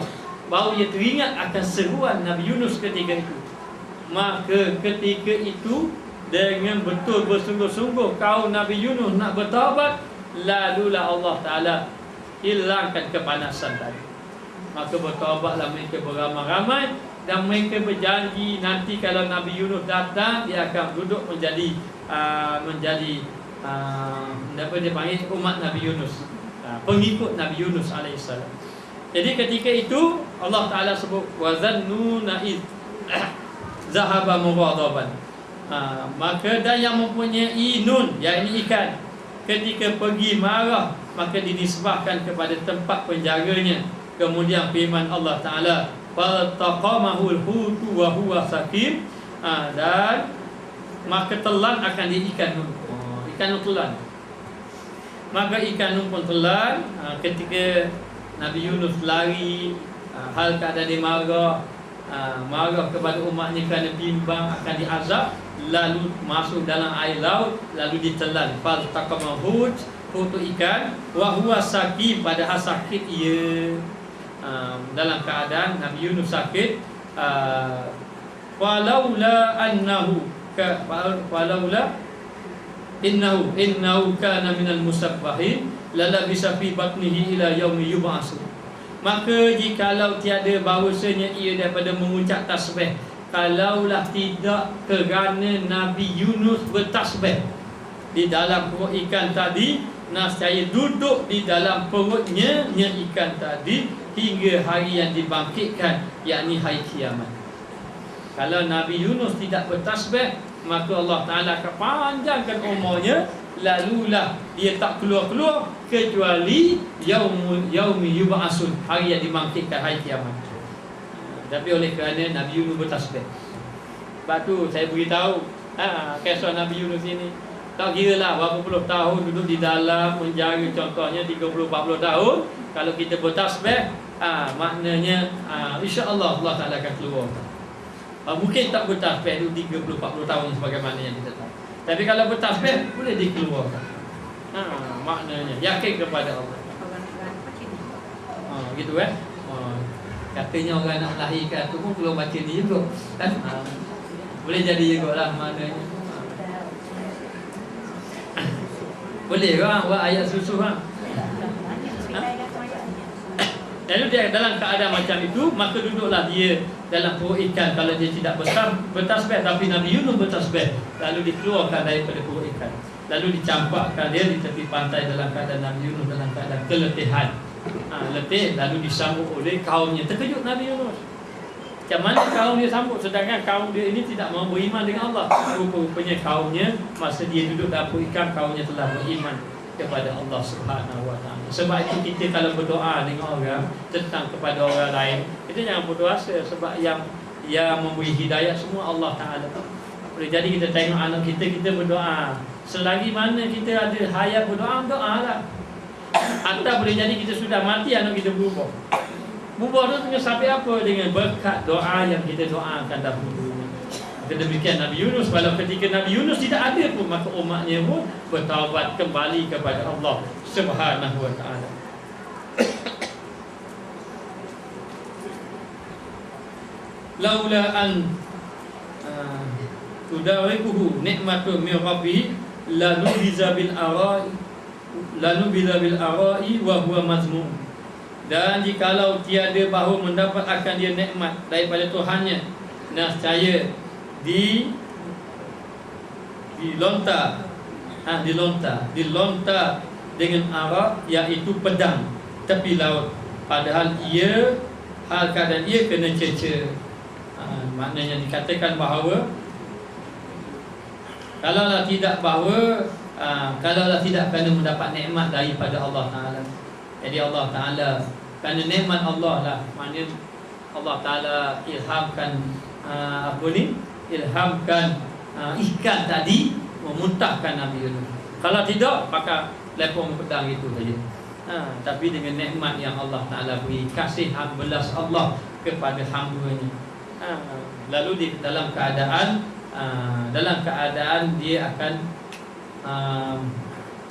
Baru dia teringat akan seruan Nabi Yunus ketika itu. Maka ketika itu dengan betul bersungguh-sungguh kaum Nabi Yunus nak bertaubat, lalulah Allah Ta'ala hilangkan kepanasan tadi. Maka bertaubatlah mereka beramai-ramai. Dan mereka berjanji nanti kalau Nabi Yunus datang, dia akan duduk menjadi apa dia panggil, umat Nabi Yunus, pengikut Nabi Yunus alaihissalam. Jadi ketika itu Allah Ta'ala sebut wazannuna id zahaba mughadaban. Maka dan yang mempunyai nun, yakni ikan, ketika pergi marah, maka dinisbahkan kepada tempat penjaganya. Kemudian firman Allah Ta'ala faltaqamahul hutu wa huwa sakim. Dan maka telan akan dia ikan nun. Ikan nun telan. Maka ikan nun pun telan. Ketika Nabi Yunus lari, hal keadaan dia marah kepada umatnya kerana bimbang akan diazab, lalu masuk dalam air laut, lalu ditelan. Faltaqamahul hutu ikan wa huwa sakim, padahal sakit ia. Dalam keadaan Nabi Yunus sakit. Walaula innahu kana minal musabbahin lalabisa fi batnihi ila yaumi yub'atsun. Maka jikalau tiada bahawasanya ia daripada mengucap tasbih, kalaulah tidak kerana Nabi Yunus bertasbih di dalam perut ikan tadi, nescaya duduk di dalam perutnya ikan tadi hingga hari yang dibangkitkan, yakni hari kiamat. Kalau Nabi Yunus tidak bertasbih, maka Allah Ta'ala akan panjangkan umurnya. Lalulah dia tak keluar kecuali yaumi yub'atsun, hari yang dibangkitkan, hari kiamat. Tapi oleh kerana Nabi Yunus bertasbih, sebab tu saya beritahu kisah Nabi Yunus ini. Tak kira lah berapa puluh tahun duduk di dalam penjara, contohnya 30-40 tahun. Kalau kita bertasbih, maknanya insya-Allah Allah Ta'ala akan keluarkan. Mungkin tak bertasbih itu 30-40 tahun sebagaimana yang kita tahu. Tapi kalau bertasbih boleh dikeluarkan. Maknanya yakin kepada Allah. Gitu katanya orang nak melahirkan tu pun perlu baca ni juga kan. Boleh jadi juga lah maknanya. Boleh orang buat ayat susu Lalu dia dalam keadaan macam itu, maka duduklah dia dalam perut ikan. Kalau dia tidak bertasbih, tapi Nabi Yunus bertasbih, lalu dikeluarkan daripada perut ikan, lalu dicampakkan dia di tepi pantai dalam keadaan Nabi Yunus dalam keadaan keletihan, letih. Lalu disambut oleh kaumnya. Terkejut Nabi Yunus, macam mana kaum dia sambut, sedangkan kaum dia ini tidak mahu beriman dengan Allah. Rupanya kaumnya, masa dia duduk dalam perut ikan, kaumnya telah beriman kepada Allah Subhanahu wa taala. Sebab itu kita kalau berdoa dengan orang tentang kepada orang lain, kita jangan putus asa, sebab yang memberi hidayah semua Allah Taala. Boleh jadi kita tengok anak kita berdoa, selagi mana kita ada hayat berdoa, doalah. Atau boleh jadi kita sudah mati, anak kita berubah. Berubah tu dengan sampai apa? Dengan berkat doa yang kita doakan dahulu. Demikian Nabi Yunus. Walau ketika Nabi Yunus tidak ada pun, maka umatnya pun bertaubat kembali kepada Allah Subhanahu wa ta'ala. laula an tudarikuhu nikmatun min rabbih lanubiza bil arai wa huwa mazmum. Dan jikalau tiada bahu mendapat akan dia nikmat daripada Tuhannya, nescaya dilontar dengan arak, iaitu pedang tepi laut, padahal keadaan ia kena cerca. Maknanya dikatakan bahawa kalaulah tidak kerana mendapat nikmat daripada Allah Ta'ala. Jadi Allah Ta'ala, kerana nikmat Allah lah, maknanya Allah Ta'ala ilhamkan ikan tadi memuntahkan Nabi Yunus. Kalau tidak, maka lepong pedang itu saja. Tapi dengan nikmat yang Allah Ta'ala beri, kasih belas Allah kepada hamba-Nya, lalu dalam keadaan dia akan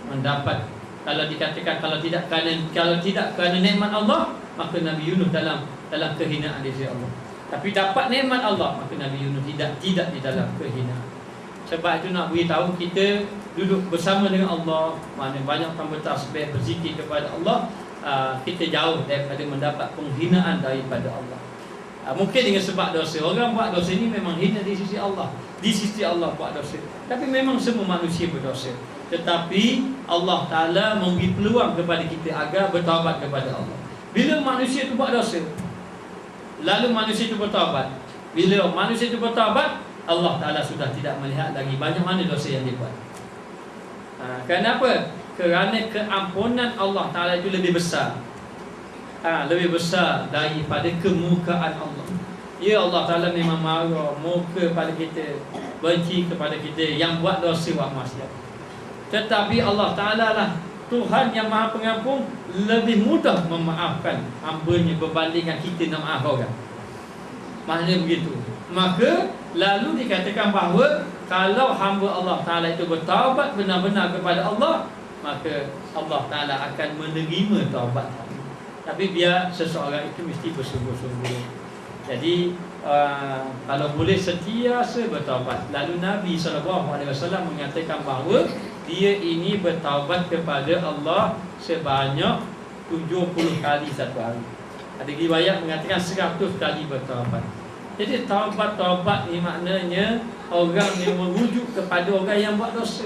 mendapat. Kalau dikatakan kalau tidak kerana nikmat Allah, maka Nabi Yunus dalam kehinaan di sisi Allah. Tapi dapat nikmat Allah, maka Nabi Yunus tidak di dalam kehinaan. Sebab itu nak beritahu kita duduk bersama dengan Allah, maknanya banyakkan bertasbih, berzikir kepada Allah, kita jauh daripada mendapat penghinaan daripada Allah. Mungkin dengan sebab dosa. Orang buat dosa ini memang hina di sisi Allah. Di sisi Allah buat dosa. Tapi memang semua manusia berdosa. Tetapi Allah Ta'ala memberi peluang kepada kita agar bertaubat kepada Allah. Bila manusia itu buat dosa, lalu manusia itu bertaubat. Bila manusia itu bertaubat, Allah Ta'ala sudah tidak melihat lagi banyak mana dosa yang dia buat. Kenapa? Kerana keampunan Allah Ta'ala itu lebih besar. Lebih besar daripada kemukaan Allah. Ya, Allah Ta'ala memang marah, murka pada kita, benci kepada kita yang buat dosa, buat maksiat. Tetapi Allah Ta'ala lah Tuhan yang Maha Pengampun, lebih mudah memaafkan hamba-Nya berbandingkan kita nak maaf orang. Maknanya begitu. Maka lalu dikatakan bahawa kalau hamba Allah Ta'ala itu bertaubat benar-benar kepada Allah, maka Allah Ta'ala akan menerima taubat. Tapi biar seseorang itu mesti bersungguh-sungguh. Jadi kalau boleh sentiasa bertaubat. Lalu Nabi SAW mengatakan bahawa dia ini bertaubat kepada Allah sebanyak 70 kali satu hari. Ada riwayat mengatakan 100 kali bertaubat. Jadi taubat-taubat ni maknanya orang yang merujuk kepada orang yang buat dosa.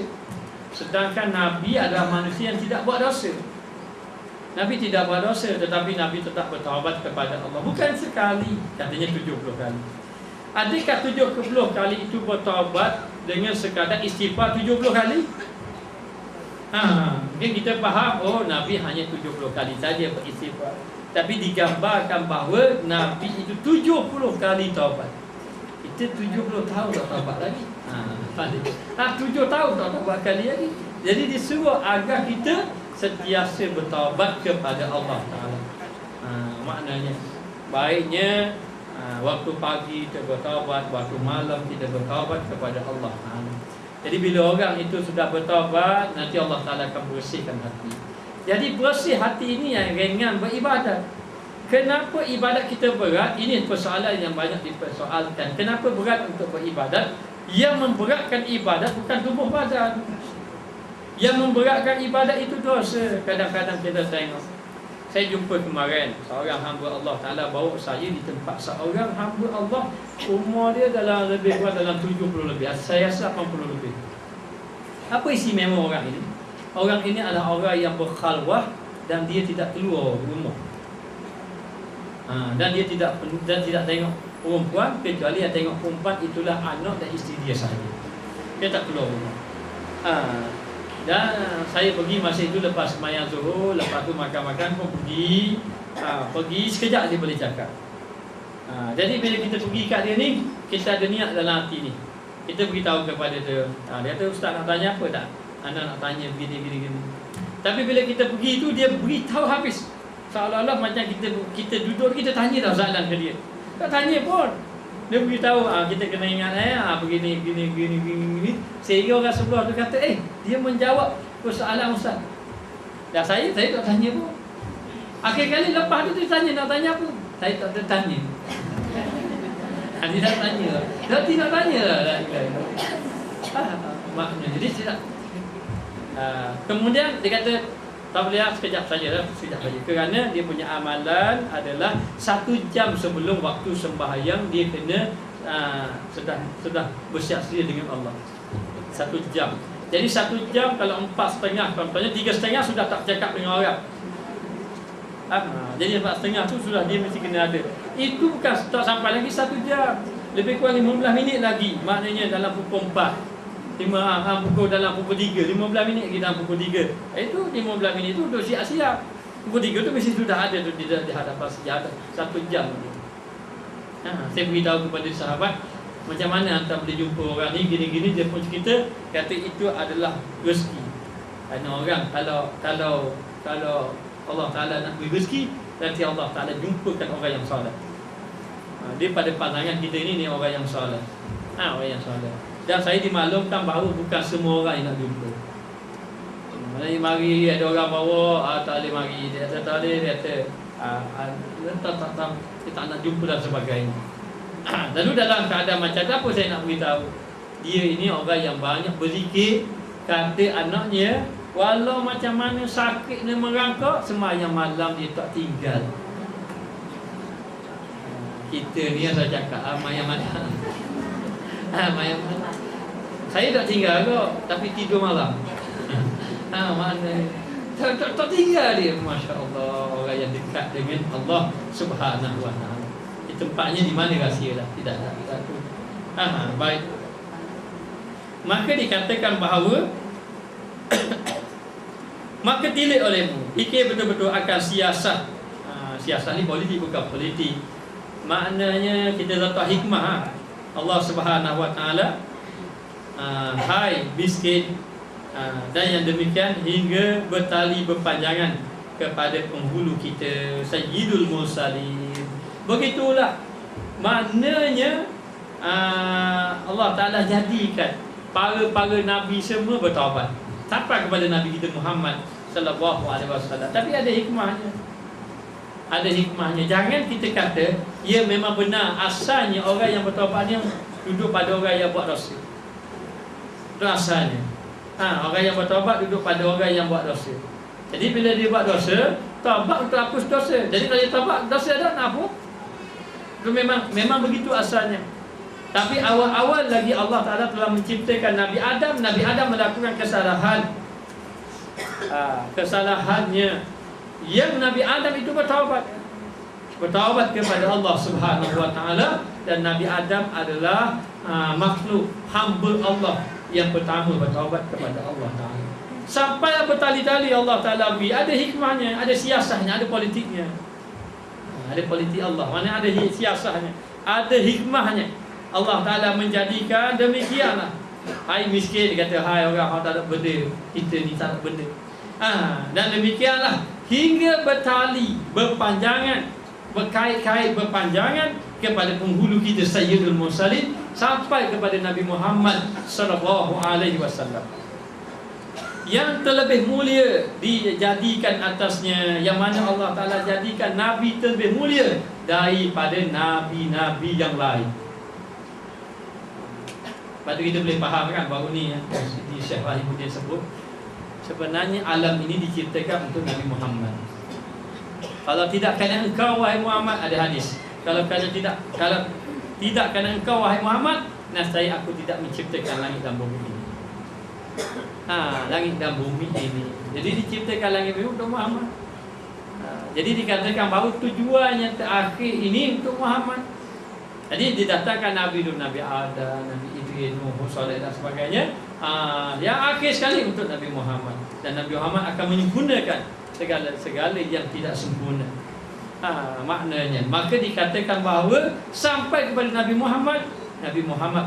Sedangkan Nabi adalah manusia yang tidak buat dosa. Nabi tidak buat dosa, tetapi Nabi tetap bertaubat kepada Allah. Bukan sekali, katanya 70 kali. Adakah 70 kali itu bertaubat dengan sekadar istighfar 70 kali? Mungkin kita faham, oh Nabi hanya 70 kali saja beristighfar. Tapi digambarkan bahawa Nabi itu 70 kali taubat. Kita 70 tahun tak taubat lagi. 7 tahun tak taubat kali lagi. Jadi disuruh agar kita sentiasa bertaubat kepada Allah Ta'ala. Maknanya baiknya waktu pagi kita bertaubat, waktu malam kita bertaubat kepada Allah Ta'ala. Jadi bila orang itu sudah bertaubat, nanti Allah Ta'ala akan bersihkan hati. Jadi bersih hati ini yang ringan beribadat. Kenapa ibadat kita berat? Ini persoalan yang banyak dipersoalkan. Kenapa berat untuk beribadat? Yang memberatkan ibadat bukan tubuh badan. Yang memberatkan ibadat itu dosa. Kadang-kadang kita tengok. Saya jumpa kemarin seorang hamba Allah Ta'ala bawa saya di tempat seorang hamba Allah. Umur dia dalam lebih kurang dalam 70 lebih. Saya rasa 80 lebih. Apa istimewa orang ini? Orang ini adalah orang yang berkhalwah dan dia tidak keluar rumah. Dan dia tidak tengok perempuan, kecuali yang tengok perempuan itulah anak dan isteri dia saja. Dia tak keluar rumah. Dan saya pergi masa itu lepas sembahyang Zuhur, lepas tu makan-makan pun pergi sekejap dia boleh cakap. Jadi bila kita pergi kat dia ni, kita ada niat dalam hati ni. Kita beritahu kepada dia. Dia kata, "Ustaz nak tanya apa tak?" Anak nak tanya begini. Tapi bila kita pergi tu, dia beritahu habis. Seolah-olah macam kita duduk, kita tanya dah soalan ke dia. Tak tanya pun. Dia beritahu, kita kena ingat begini. Sehingga orang sebelah tu kata, dia menjawab persoalan Ustaz. Dan saya tak tanya pun. Akhir kali lepas tu dia tanya, nak tanya apa? Saya tak tanya. Dia tak tanya. Dia tidak tanya lah. Maknanya jadi tidak. Kemudian dia kata tak boleh sekejap saja. Kerana dia punya amalan adalah 1 jam sebelum waktu sembahyang dia kena sudah bersiap sedia dengan Allah. 1 jam. Jadi 1 jam kalau 4.30 contohnya 3.30 sudah tak cakap dengan orang. Jadi 4.30 tu sudah dia mesti kena ada. Itu bukan tak sampai lagi 1 jam. Lebih kurang 15 minit lagi. Maknanya dalam pukul 4 pukul dalam pukul 3 15 minit lagi dalam pukul 3. Itu 15 minit tu duduk siap-siap. Pukul 3 tu mesti sudah ada tu di hadapan sejadah 1 jam. Saya beritahu kepada sahabat macam mana anda boleh jumpa orang ni gini-gini, dia pun cerita kata itu adalah rezeki. Kerana orang kalau Allah Ta'ala nak beri rezeki, nanti Allah Ta'ala jumpakan orang yang soleh. Dia pada pandangan kita ni orang yang soleh. Orang yang soleh. Dan saya dimaklumkan bahawa bukan semua orang yang nak jumpa. Maksudnya mari ada orang bawa tak boleh mari, dia kata tak boleh, dia kata dia tak nak jumpa dan sebagainya. Lalu dalam keadaan macam tu, apa saya nak beritahu? Dia ini orang yang banyak berzikir. Kata anaknya, walau macam mana sakit dan merangkak, sembahyang malam dia tak tinggal. Kita ni yang saya cakap mayang malam. Mayang malam. Saya tak tinggal kok, tapi tidur malam. Mana tak tinggal dia. Masya Allah, orang yang dekat dengan Allah Subhanahu Wa Taala. Tempatnya di mana rahsia lah. Tidak tu. Baik. Maka dikatakan bahawa maka tilik olehmu, fikir betul-betul akan siasat. Siasat ni politik bukan politik. Maknanya kita letak hikmah. Allah Subhanahu Wa Taala hai miskin, dan yang demikian hingga bertali berpanjangan kepada penghulu kita Sayyidul Mursalin. Begitulah maknanya Allah Ta'ala jadikan para Nabi semua bertaubat sampai kepada Nabi kita Muhammad Sallallahu Alaihi Wasallam. Tapi ada hikmahnya. Ada hikmahnya. Jangan kita kata ya memang benar asalnya orang yang bertaubat ni duduk pada orang yang buat dosa. Itu asalnya. Orang yang bertaubat duduk pada orang yang buat dosa. Jadi bila dia buat dosa, taubat untuk hapus dosa. Jadi kalau dia taubat dosa dah nak apa? Itu memang begitu asalnya. Tapi awal-awal lagi Allah Ta'ala telah menciptakan Nabi Adam. Nabi Adam melakukan kesalahan. Kesalahannya yang Nabi Adam itu bertaubat kepada Allah Subhanahu Wa Ta'ala. Dan Nabi Adam adalah makhluk hamba Allah yang pertama bertaubat kepada Allah Ta'ala. Sampai bertali-tali Allah Ta'ala beri. Ada hikmahnya, ada siasahnya, ada politiknya. Ada politik Allah, mana ada siasahnya, ada hikmahnya. Allah Ta'ala menjadikan demikianlah. Hai miskin, dia kata hai orang tak ada benda, kita ni tak ada benda. Dan demikianlah hingga bertali berpanjangan, berkait-kait berpanjangan kepada penghulu kita Sayyidul Mursalin sampai kepada Nabi Muhammad Sallallahu Alaihi Wasallam, yang terlebih mulia dijadikan atasnya, yang mana Allah Ta'ala jadikan Nabi terlebih mulia daripada Nabi-Nabi yang lain. Lepas tu kita boleh faham kan baru ni di Syekh Rahimuddin sebut sebenarnya alam ini diciptakan untuk Nabi Muhammad. Kalau tidak kerana engkau wahai Muhammad, ada hadis, kalau tidak kerana engkau wahai Muhammad, nescaya aku tidak menciptakan langit dan bumi ini. Langit dan bumi ini. Jadi diciptakan langit dan bumi untuk Muhammad. Jadi dikatakan bahawa tujuannya terakhir ini untuk Muhammad. Jadi didatangkan Nabi dulu, Nabi Adam, Nabi Idris, Nuh, Saleh dan sebagainya. Yang akhir sekali untuk Nabi Muhammad. Dan Nabi Muhammad akan menyempurnakan segala yang tidak sempurna. Maknanya, maka dikatakan bahawa sampai kepada Nabi Muhammad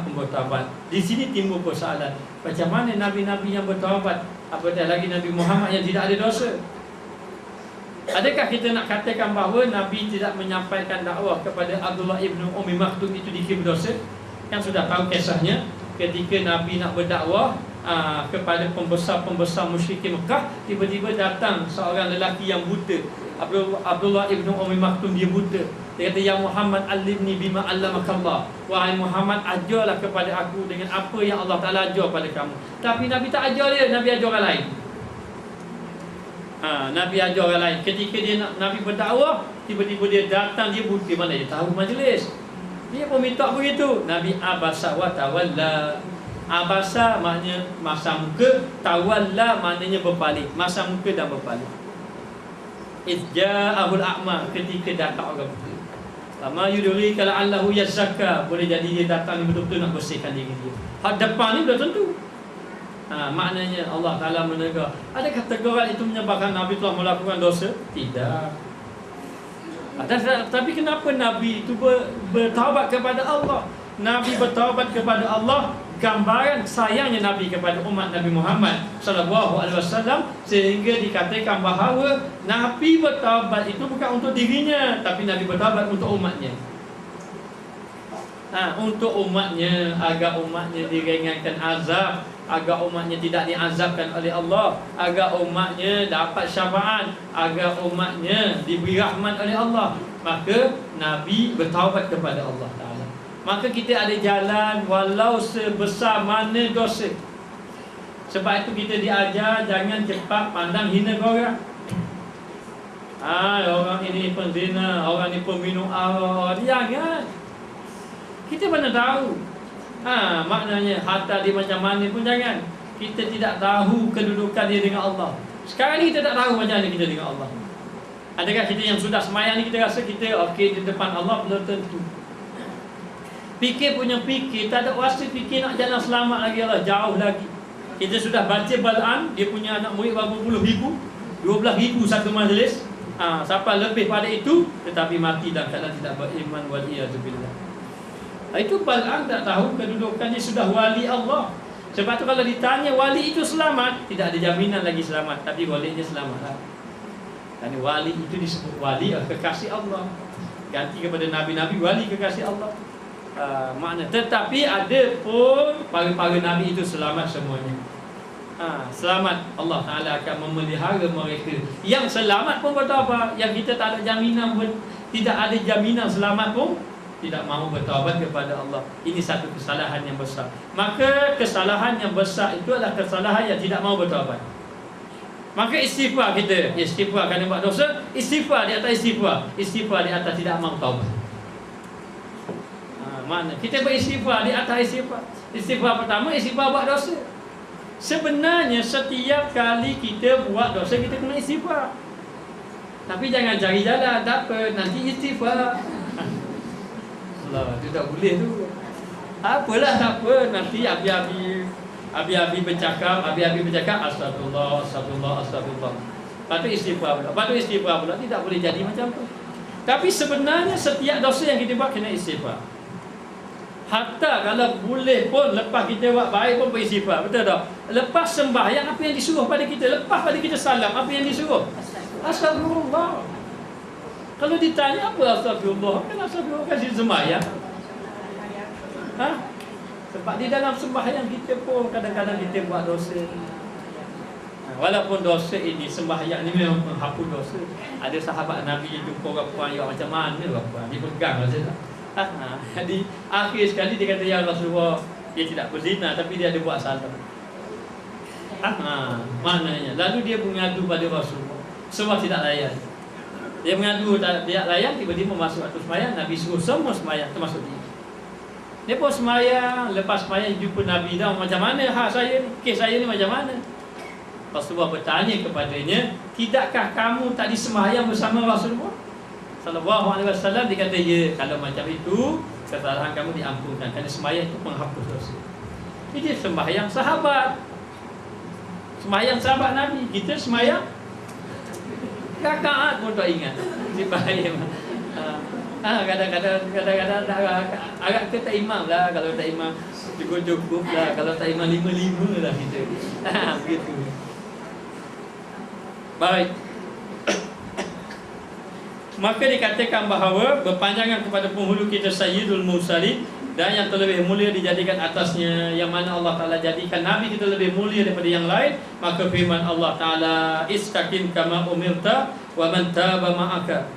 pun bertaubat. Di sini timbul persoalan, macam mana Nabi-Nabi yang bertaubat, apatah lagi Nabi Muhammad yang tidak ada dosa? Adakah kita nak katakan bahawa Nabi tidak menyampaikan dakwah kepada Abdullah ibn Ummi Maktum itu dikira berdosa? Yang sudah tahu kisahnya, ketika Nabi nak berdakwah kepada pembesar-pembesar musyrikin Mekah, tiba-tiba datang seorang lelaki yang buta. Abdullah ibn Ummi Maktum dia buta. Dia kata, ya Muhammad alimni bima allamakallah. Wahai Muhammad, ajarlah kepada aku dengan apa yang Allah Ta'ala ajar pada kamu. Tapi Nabi tak ajar dia, Nabi ajar orang lain. Nabi ajar orang lain. Ketika dia Nabi berdakwah, tiba-tiba dia datang, dia buta, mana dia tahu majlis. Dia pun minta begitu. Nabi abasa wa tawalla. Abasa maknanya masa muka, tawalla maknanya berpaling, masa muka dan berpaling. Izja'ahul a'ma, ketika datang orang buta. Lama yuduri kalau Allahu yazakka, boleh jadi dia datang ni betul-betul nak bersihkan diri dia. Hak depan ni belum tentu. Maknanya Allah Ta'ala menegur. Adakah teguran itu menyebabkan Nabi telah melakukan dosa? Tidak. Tapi kenapa Nabi itu bertaubat kepada Allah? Nabi bertaubat kepada Allah, gambaran sayangnya Nabi kepada umat Nabi Muhammad sallallahu alaihi wasallam, sehingga dikatakan bahawa Nabi bertaubat itu bukan untuk dirinya, tapi Nabi bertaubat untuk umatnya. Untuk umatnya, agar umatnya diringankan azab, agar umatnya tidak diazabkan oleh Allah, agar umatnya dapat syafaat, agar umatnya diberi rahmat oleh Allah. Maka Nabi bertaubat kepada Allah Ta'ala. Maka kita ada jalan walau sebesar mana dosa. Sebab itu kita diajar jangan cepat pandang hina orang. Orang ini penzina, orang ini peminum arak. Jangan. Kita mana tahu. Maknanya harta dia macam mana pun jangan. Kita tidak tahu kedudukan dia dengan Allah. Sekarang ni kita tak tahu macam mana kita dengan Allah. Adakah kita yang sudah semayang ni kita rasa kita okey di depan Allah? Belum tentu. Fikir punya fikir, tak ada rasa fikir nak jalan selamat lagi Allah, jauh lagi. Kita sudah baca Bal'an, dia punya anak murid berapa puluh ribu, 12,000 satu majlis. Sampai lebih pada itu, tetapi mati dan kadang tidak beriman, waliyadzubillah. Itu Bal'an tak tahu kedudukannya sudah wali Allah. Sebab tu kalau ditanya wali itu selamat, tidak ada jaminan lagi selamat, tapi walinya selamat. Dan wali itu disebut wali kekasih Allah. Ganti kepada nabi-nabi, wali kekasih Allah. Makna tetapi ada pun para nabi itu selamat semuanya. Selamat, Allah Ta'ala akan memelihara mereka. Yang selamat pun bertaubat, yang kita tak ada jaminan pun, tidak ada jaminan selamat pun tidak mahu bertaubat kepada Allah. Ini satu kesalahan yang besar. Maka kesalahan yang besar itu adalah kesalahan yang tidak mahu bertaubat. Maka istighfar kita, istighfar kerana buat dosa, istighfar di atas istighfar, istighfar di atas tidak mahu taubat. Mana kita beristighfar di atas istighfar. Istighfar pertama, istighfar buat dosa. Sebenarnya setiap kali kita buat dosa kita kena istighfar. Tapi jangan cari jalan, tak apa, nanti istighfar. Allah, itu tak boleh tu. Apalah, tak apa, nanti abi-abi bercakap, astagfirullah, astagfirullah, astagfirullah. Patut istighfar pula, tidak boleh jadi macam tu. Tapi sebenarnya setiap dosa yang kita buat kena istighfar. Hatta kalau boleh pun lepas kita buat baik pun beristighfar, betul tak? Lepas sembahyang apa yang disuruh pada kita, lepas pada kita salam apa yang disuruh? Astagfirullah. Kalau ditanya apa astagfirullah, kan astagfirullah kasih sembahyang. Sebab di dalam sembahyang kita pun kadang-kadang kita buat dosa. Walaupun dosa ini, sembahyang ni memang menghapus dosa. Ada sahabat Nabi jumpa orang puan yang macam mana orang puan, dia pegang rasa tak? Di akhir sekali dia kata, ya Rasulullah, dia tidak berzina tapi dia ada buat salah. Maknanya lalu dia mengadu pada Rasulullah, semua tidak layan. Dia mengadu tidak layan, tiba-tiba masuk waktu sembahyang, Nabi suruh semua sembahyang termasuk dia. Dia pun sembahyang, lepas sembahyang jumpa Nabi, dah macam mana saya ni, kes saya ni macam mana? Rasulullah bertanya kepadanya, tidakkah kamu tadi sembahyang bersama Rasulullah sallallahu alaihi wasallam? Dia kata, ya, kalau macam itu kesalahan kamu diampunkan, kerana sembahyang itu menghapus dosa. Ini sembahyang sahabat, sembahyang sahabat Nabi. Kita sembahyang rakaat pun tak ingat. Sembahyang kadang-kadang agak ke tak imam lah. Kalau tak imam cukup lah. Kalau tak imam 5-5 lah kita. Begitu. Baik. Maka dikatakan bahawa berpanjangan kepada penghulu kita Sayyidul Mursalin, dan yang terlebih mulia dijadikan atasnya, yang mana Allah Ta'ala jadikan Nabi kita lebih mulia daripada yang lain. Maka firman Allah Ta'ala, istaqim kama umirta wa man taba ma'aka.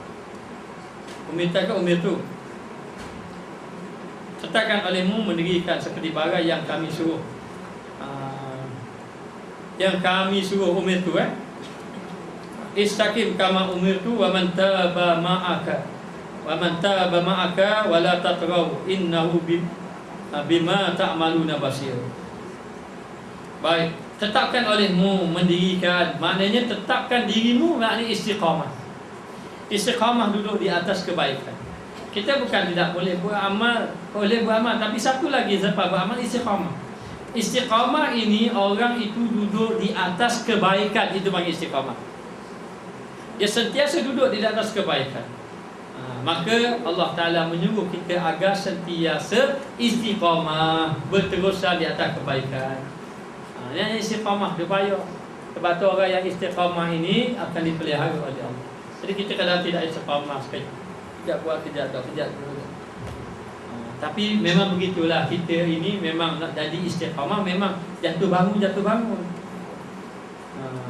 Umirtu, tetapkan olehmu mendirikan seperti barang yang kami suruh. Yang kami suruh umirtu, Istaqim kama umirtu wa man taba ma'aka wa la tatraw innahu bima ta'maluna basir. Baik, tetapkan olehmu mendirikan, maknanya tetapkan dirimu, maknanya istiqamah. Istiqamah duduk di atas kebaikan. Kita bukan tidak boleh beramal, tapi satu lagi sebab beramal istiqamah. Istiqamah ini orang itu duduk di atas kebaikan, itu panggil istiqamah. Dia sentiasa duduk di atas kebaikan. Maka Allah Ta'ala menyuruh kita agar sentiasa istiqamah, berterusan di atas kebaikan. Yang istiqamah dia payah. Sebab tu orang yang istiqamah ini akan dipelihara oleh Allah. Jadi kita kalau tidak istiqamah sekejap, kejap buat, kejap tak, kejap tu. Tapi memang begitulah, kita ini memang nak jadi istiqamah, memang jatuh bangun.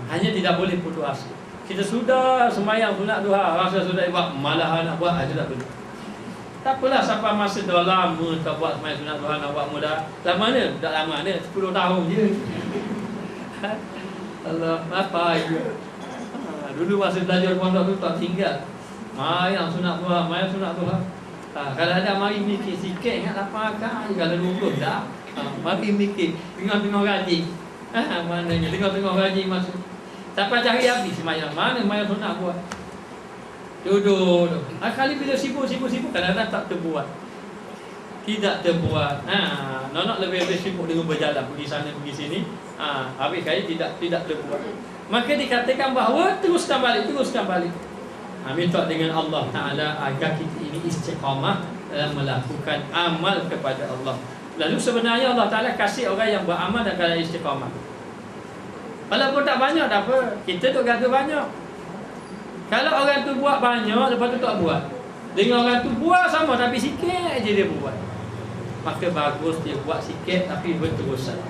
Hanya tidak boleh putus asa. Kita sudah sembahyang sunat duha, rasa sudah buat, malah nak buat, itu tak boleh. Tak apalah, sampai masa dah lama tak buat sembahyang sunat duha, nak buat mudah. Lama ni? Tak lama ni, 10 tahun je. Allah, apa je. Dulu masa belajar pondok tu tak tinggal. Mayang sunat duha. Kalau ada mari mikir sikit, ingat lapar kan. Kalau 20 dah. Mari mikir, tengok-tengok gaji. Maknanya tengok-tengok gaji masuk. Sampai cari habis semayang. Mana semayang sunat buat? Duduk. Kali bila sibuk kadang-kadang tak terbuat. Tidak terbuat. Nak lebih sibuk dengan berjalan, pergi sana pergi sini. Habis kali tidak terbuat. Maka dikatakan bahawa teruskan balik. Minta dengan Allah Ta'ala agar kita ini istiqamah dalam melakukan amal kepada Allah. Lalu sebenarnya Allah Ta'ala kasih orang yang beramal dan kalau istiqamah. Walaupun tak banyak, tak apa. Kita tu kata banyak. Kalau orang tu buat banyak, lepas tu tak buat. Dengan orang tu buat sama, tapi sikit je dia buat. Maka bagus dia buat sikit, tapi berterusan.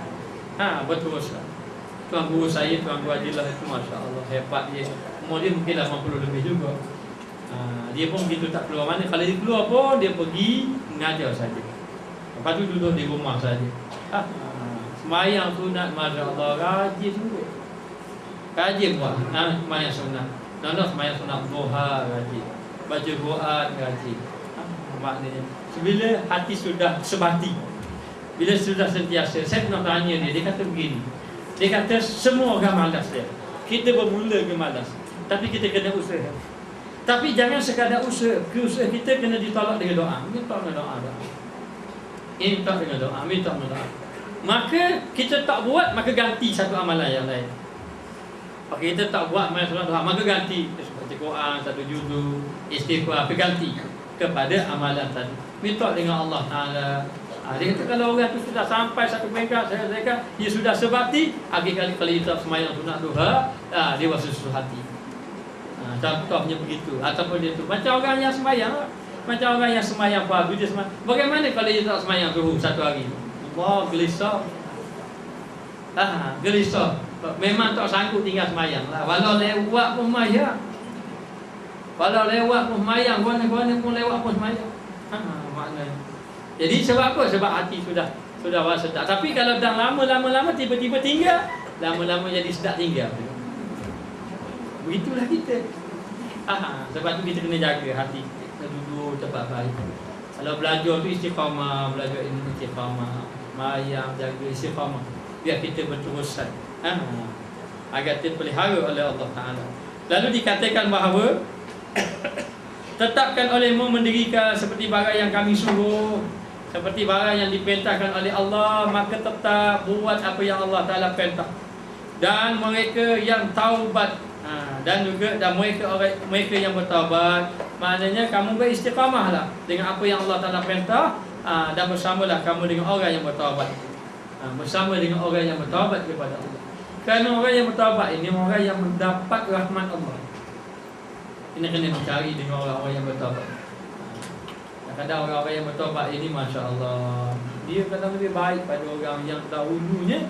Berterusan. Tuan guru saya, Tuan Guru Adilah itu Masya Allah, hebat dia. Umur dia mungkin 80 lebih juga. Dia pun begitu tak keluar mana. Kalau dia keluar pun, dia pergi mengajar saja. Lepas tu duduk di rumah saja. Semayang sunat, Masya Allah, rajin sungguh. Rajin buat semayang sunat. Semayang sunat duha, rajin. Baca Quran, rajin. Maknanya bila hati sudah sebati, bila sudah sentiasa. Saya pernah tanya dia kata begini. Dia kata semua orang malas dia. Kita bermula ke malas, tapi kita kena usaha. Tapi jangan sekadar usaha. Usaha kita kena ditolak dengan doa. Minta dengan doa. Minta dengan doa. Maka kita tak buat, maka ganti satu amalan yang lain. Okay, kita tak buat amalan sunat duha, maka ganti baca Quran, satu juzuk, istighfar, ganti kepada amalan tadi. Minta dengan Allah Ta'ala. Dia kata kalau orang tu sudah sampai satu peringkat, saya kata dia sudah sebati, akhir kali kalau dia tak semayang sunat duha, dia rasa susah hati. Contohnya begitu. Ataupun dia tu macam orang yang semayang, macam orang yang semayang pagi dia semayang. Bagaimana kalau dia tak semayang subuh satu hari? Allah, gelisah. Gelisah. Memang tak sanggup tinggal semayang lah. Walau lewat pun semayang. Guna pun lewat pun semayang. Maknanya. Jadi sebab apa? Sebab hati sudah rasa sedap. Tapi kalau dah lama tiba-tiba tinggal, lama-lama jadi sedap tinggal. Begitulah kita. Sebab tu kita kena jaga hati. Kita duduk tempat baik. Kalau belajar tu istiqamah, belajar ilmu istiqamah, mayang jaga istiqamah, biar kita berterusan. Agar terpelihara oleh Allah Ta'ala. Lalu dikatakan bahawa tetapkan olehmu mendirikan seperti barang yang kami suruh, seperti barang yang diperintahkan oleh Allah, maka tetap buat apa yang Allah Ta'ala perintah. Dan mereka yang taubat, dan mereka yang bertaubat, maknanya kamu beristiqamahlah dengan apa yang Allah Ta'ala perintah, dan bersamalah kamu dengan orang yang bertaubat. Bersama dengan orang yang bertaubat kepada Allah. Kerana orang yang bertaubat ini orang yang mendapat rahmat Allah. Kita kena mencari dengan orang-orang yang bertaubat. Kadang-kadang orang-orang yang bertaubat ini Masya Allah, dia kadang lebih baik pada orang yang dahulunya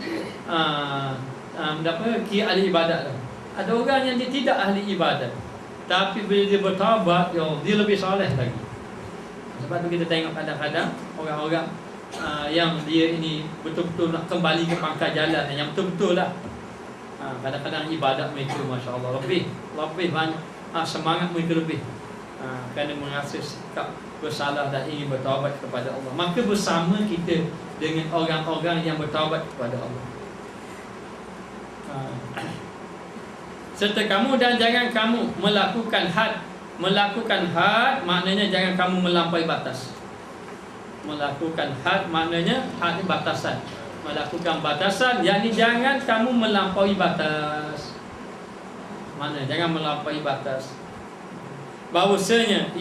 mendapat kira ahli ibadat. Ada orang yang dia tidak ahli ibadat, Tapi bila dia bertaubat, dia lebih soleh lagi. Sebab tu kita tengok kadang-kadang orang-orang yang dia ini betul-betul nak kembali ke pangkal jalan, yang betul-betul lah. Kadang-kadang ibadat mereka Masya Allah lebih banyak, semangat mereka lebih, kerana merasa sikap bersalah dan ingin bertaubat kepada Allah. Maka bersama kita dengan orang-orang yang bertaubat kepada Allah. Serta kamu dan jangan kamu melakukan had. Melakukan had maknanya jangan kamu melampaui batas. Melakukan had maknanya had batasan. Melakukan batasan, yakni jangan kamu melampaui batas. Mana jangan melampaui batas. Bahawasanya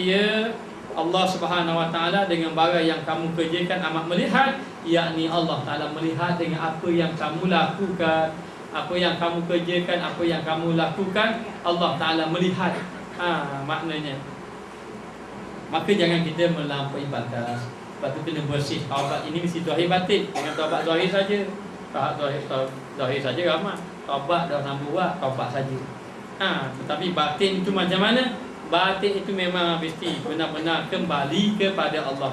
Allah Subhanahu Wa Taala dengan barang yang kamu kerjakan amat melihat, yakni Allah Taala melihat dengan apa yang kamu lakukan, apa yang kamu kerjakan, apa yang kamu lakukan, Allah Taala melihat. Maknanya. Maka jangan kita melampaui batas. Lepas tu kena bersih. Taubat ini mesti zahir batin. Jangan taubat zahir saja. Zahir saja ramai. Taubat dah nak buat, taubat saja. Tetapi batin itu macam mana? Batin itu memang mesti benar-benar kembali kepada Allah.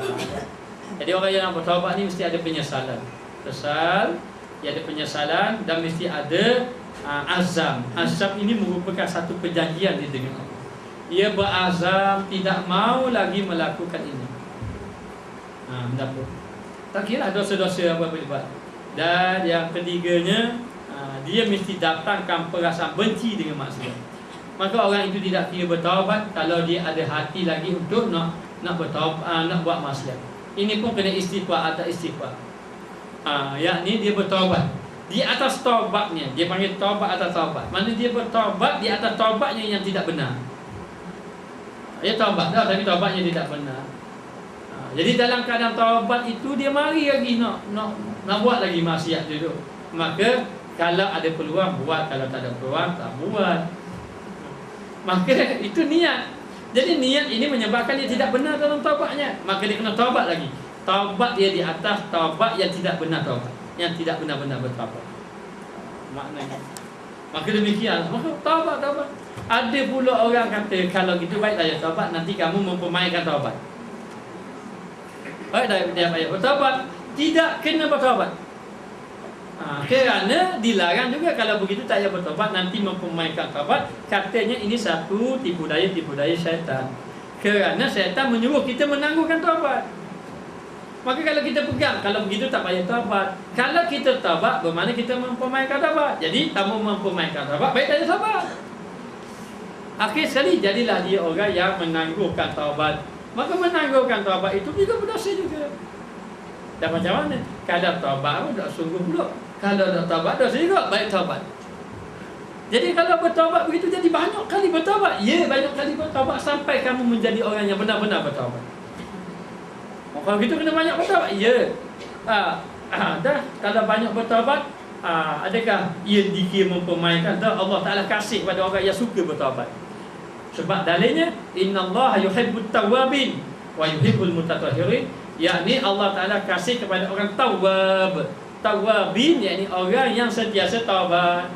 Jadi orang yang nak bertaubat ni mesti ada penyesalan. Dia ada penyesalan dan mesti ada azam. Azam ini merupakan satu perjanjian dia dengan Allah. Dia berazam tidak mau lagi melakukan ini. Mendapat. Tak kira dosa-dosa apa boleh buat. Dan yang ketiganya, dia mesti datangkan perasaan benci dengan maksiat. Maka orang itu tidak kira bertaubat kalau dia ada hati lagi untuk nak bertaubat, nak buat maksiat. Ini pun kena istighfar atau istighfar. Yakni dia bertaubat di atas taubatnya. Dia panggil taubat atas taubat. Mana dia bertaubat di atas taubatnya yang tidak benar. Dia taubat dah tapi taubatnya tidak benar. Jadi dalam keadaan taubat itu dia mari lagi nak buat lagi maksiat dia tu. Maka kalau ada peluang buat, kalau tak ada peluang tak buat. Maka itu niat. Jadi niat ini menyebabkan dia tidak benar dalam taubatnya. Maka dia kena taubat lagi. Taubat dia di atas taubat yang tidak benar taubat, yang tidak benar-benar bertaubat. Maknanya. Maka demikian. Maka taubat. Ada pula orang kata kalau gitu baiklah ya taubat, nanti kamu mempermainkan taubat. Baiklah dia payah bertaubat, tidak kena bertaubat. Kerana dilarang juga kalau begitu tak payah bertaubat, nanti mempermainkan taubat. Katanya ini satu tipu daya syaitan. Kerana syaitan menyuruh kita menangguhkan taubat. Maka kalau kita pegang, kalau begitu tak payah taubat. Kalau kita taubat, bermakna kita mempermainkan taubat. Jadi kamu mempermainkan taubat, baik tak ada taubat. Akhir sekali jadilah dia orang yang menangguhkan taubat. Maka menangguhkan taubat itu juga berdosa juga. Dan macam mana? Kalau taubat pun tak sungguh pula. Kalau tak taubat dosa juga, baik taubat. Jadi kalau bertaubat begitu jadi banyak kali bertaubat. Ya, banyak kali bertaubat sampai kamu menjadi orang yang benar-benar bertaubat. Kalau begitu kena banyak bertaubat. Ya. Dah kalau banyak bertaubat, adakah ia dikira mempermainkan? Tak, Allah Taala kasih pada orang yang suka bertaubat. Sebab dalilnya innallaha yuhibbut tawwabin wa yuhibbul mutatahhirin, yakni Allah Taala kasih kepada orang tawwab. Tawwabin yakni orang yang sentiasa taubat.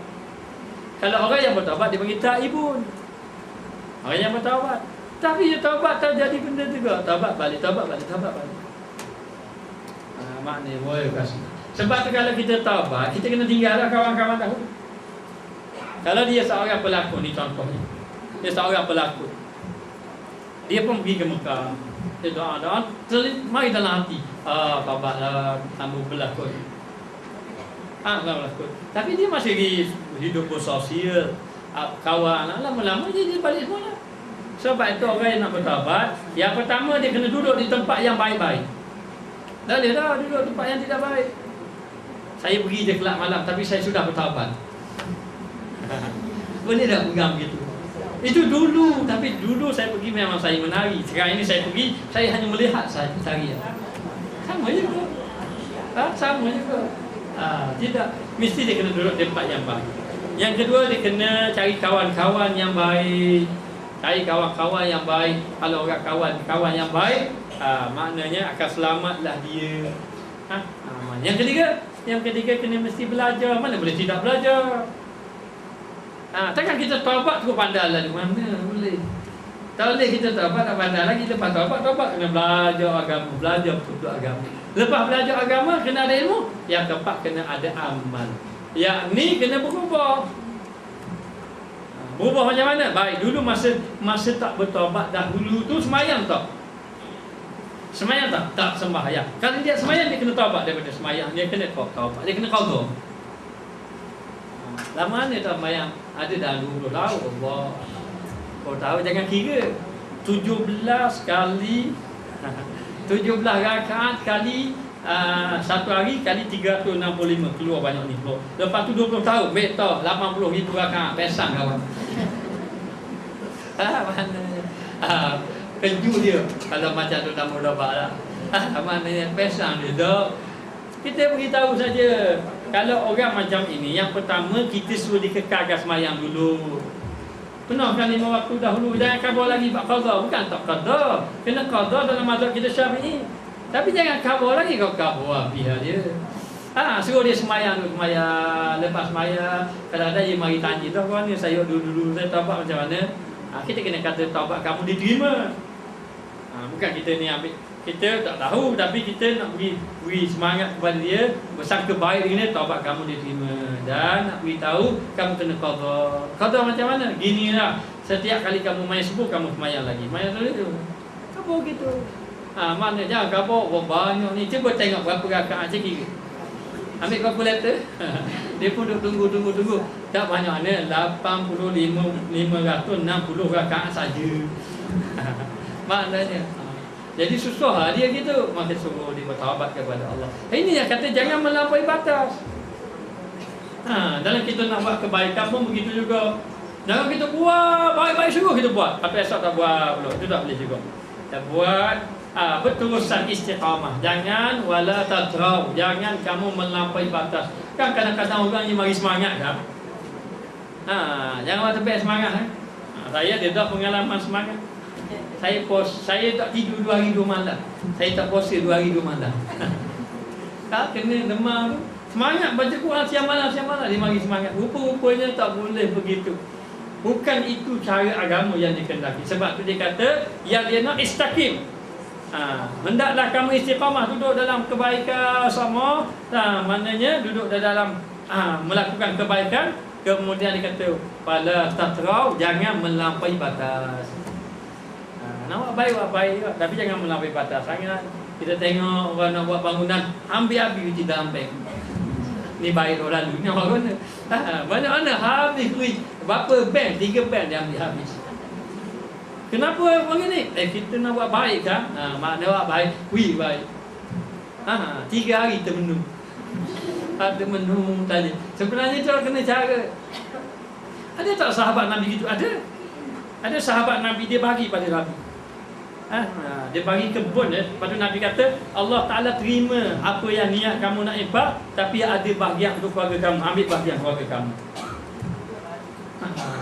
Kalau orang yang bertaubat dia panggil taibun. Orang yang bertaubat. Tapi dia taubat tak jadi benda juga. Taubat balik. Maknanya boleh kasih. Sebab tu kalau kita taubat, kita kena tinggallah kawan-kawan dahulu. Kalau dia seorang pelakon ni contohnya. Dia seorang pelakon. Dia pun pergi ke Mekah. Dia doa-doa, mari dalam hati. Taubatlah, kamu pelakon. Pelakon. Tapi dia masih hidup bersosial, kawan. Lama-lama dia balik semula. Sebab itu orang yang nak bertaubat, yang pertama dia kena duduk di tempat yang baik-baik. Dah duduk di tempat yang tidak baik. Saya pergi je kelab malam, tapi saya sudah bertaubat. Boleh tak pegang begitu? Itu dulu, tapi dulu saya pergi memang saya menari. Sekarang ini saya pergi, saya hanya melihat saja tarian. Sama juga. Sama juga. Tidak, mesti dia kena duduk di tempat yang baik. Yang kedua, dia kena cari kawan-kawan yang baik. Cari kawan-kawan yang baik. Kalau orang kawan-kawan yang baik, maknanya akan selamatlah dia. Yang ketiga kena mesti belajar. Mana boleh tidak belajar? Takkan kita taubat terus pandai lah di mana boleh. Tak boleh kita taubat tak pandai lagi. Lepas taubat kena belajar agama, belajar betul agama. Lepas belajar agama kena ada ilmu. Yang keempat kena ada amal. Yang ni kena berubah. Berubah macam mana? Baik, dulu masa tak bertaubat dahulu tu semayang tak? Semayang tak? Tak sembahyang. Kalau dia semayang dia kena taubat daripada semayang. Dia kena taubat. Dia kena qadha. Lama mana tak semayang? Ada dah 20 tahun. Allah. Kau tahu jangan kira. 17 kali 17 rakaat kali satu hari kali 365 keluar banyak ni. Lepas tu 20 tahun betul 80,000 rakaat pesang kawan. Mana keju dia kalau macam tu tak mudah lah. Maknanya pesang dia dah. Kita beritahu saja. Kalau orang macam ini, yang pertama kita suruh dikekalkan semayang dulu. Penuhkan 5 waktu dahulu. Jangan kabur lagi buat qadha. Bukan tak qadha. Kena qadha dalam mazhab kita Syafi'i. Tapi jangan kabur lagi. Kau kabur biar dia. Suruh dia semayang dulu, semayang. Lepas semayang, kadang-kadang dia mari tanya tu mana saya dulu saya taubat macam mana. Kita kena kata taubat kamu diterima. Bukan kita ni ambil, kita tak tahu tapi kita nak beri semangat kepada dia, bersangka baik ini taubat kamu diterima. Dan nak beritahu kamu kena qadha. Qadha macam mana? Ginilah, setiap kali kamu main subuh kamu semayang lagi. Main tu kabur gitu. Mana jangan kabur banyak ni. Cuba tengok berapa rakaat je kira. Ambil kalkulator. Dia pun duduk tunggu. Tak banyak ni 85,560 rakaat saja. Maknanya jadi susah lah dia gitu. Maka suruh dia bertaubat kepada Allah. Ini yang kata jangan melampaui batas. Dalam kita nak buat kebaikan pun begitu juga. Jangan kita buat baik-baik suruh kita buat, tapi esok tak buat pula. Itu tak boleh juga. Kita buat berterusan istiqamah. Jangan wala tadrau. Jangan kamu melampaui batas. Kan kadang-kadang orang ni mari semangat kan. Jangan tebak semangat. Saya dia dah pengalaman semangat. Saya tak tidur 2 hari 2 malam. Saya tak puasa 2 hari 2 malam. Tak kena demam. Semangat baca Quran siang malam dia mari semangat. Rupa-rupanya tak boleh begitu. Bukan itu cara agama yang dikehendaki. Sebab tu dia kata yang dia nak istaqim. Hendaklah kamu istiqamah, duduk dalam kebaikan sama. Maknanya duduk dalam melakukan kebaikan. Kemudian dia kata fala tatrau, jangan melampaui batas. Nak buat baik tapi jangan melampaui batas sangat. Kita tengok orang nak buat bangunan ambil habis di dalam bank. Ni baik orang lalu ni orang mana? Mana habis duit. Berapa bank? 3 bank dia ambil habis. Kenapa orang ni? Kita nak buat baik kan? Makna buat baik. Baik. 3 hari termenung. Termenung tadi. Sebenarnya tu kena cara. Ada tak sahabat Nabi gitu? Ada sahabat Nabi dia bagi pada Nabi. Dia bagi kebun dia. Lepas tu Nabi kata Allah Ta'ala terima apa yang niat kamu nak infak, tapi ada bahagian untuk keluarga kamu. Ambil bahagian keluarga kamu.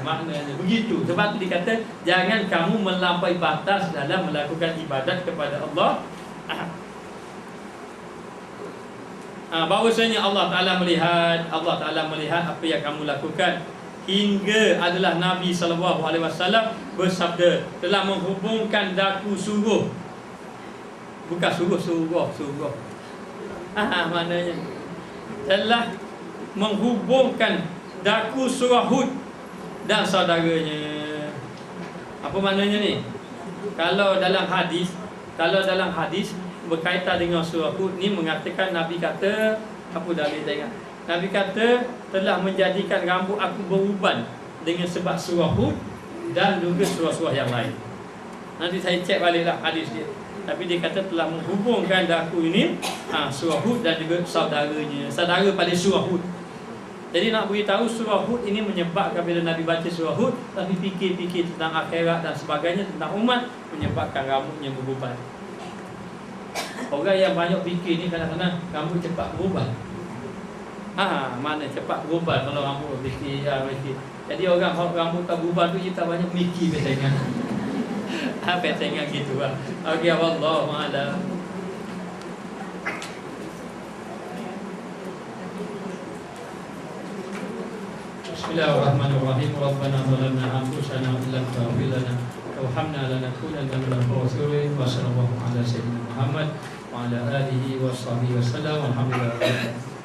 Maknanya begitu. Sebab tu dia kata jangan kamu melampaui batas dalam melakukan ibadat kepada Allah. Bahawasanya Allah Ta'ala melihat apa yang kamu lakukan. Hingga adalah Nabi SAW bersabda telah menghubungkan daku suruh. Bukan suruh. Maknanya telah menghubungkan daku surah Hud dan saudaranya. Apa maknanya ni? Kalau dalam hadis berkaitan dengan surah Hud ni mengatakan Nabi kata apa dalil tengok. Nabi kata telah menjadikan rambut aku beruban dengan sebab surah Hud dan juga surah-surah yang lain. Nanti saya cek baliklah hadis dia. Tapi dia kata telah menghubungkan daku ini surah Hud dan juga saudaranya, saudara pada surah Hud. Jadi nak beritahu surah Hud ini menyebabkan bila Nabi baca surah Hud, tapi fikir-fikir tentang akhirat dan sebagainya, tentang umat, menyebabkan rambutnya beruban. Orang yang banyak fikir ni kadang-kadang rambut cepat beruban. Mana cepat berubah kalau rambut fikir. Jadi orang rambut tak berubah tu kita banyak mikir biasanya. Biasanya gitu lah. Okey, wallahu a'lam. Bismillah. Bismillahirrahmanirrahim. Rabbana zalamna anfusana wa illam taghfir lana wa tarhamna lanakunanna minal khasirin. Wa sallallahu ala sayyidina Muhammad wa ala alihi wa sahbihi wa sallam. Alhamdulillah.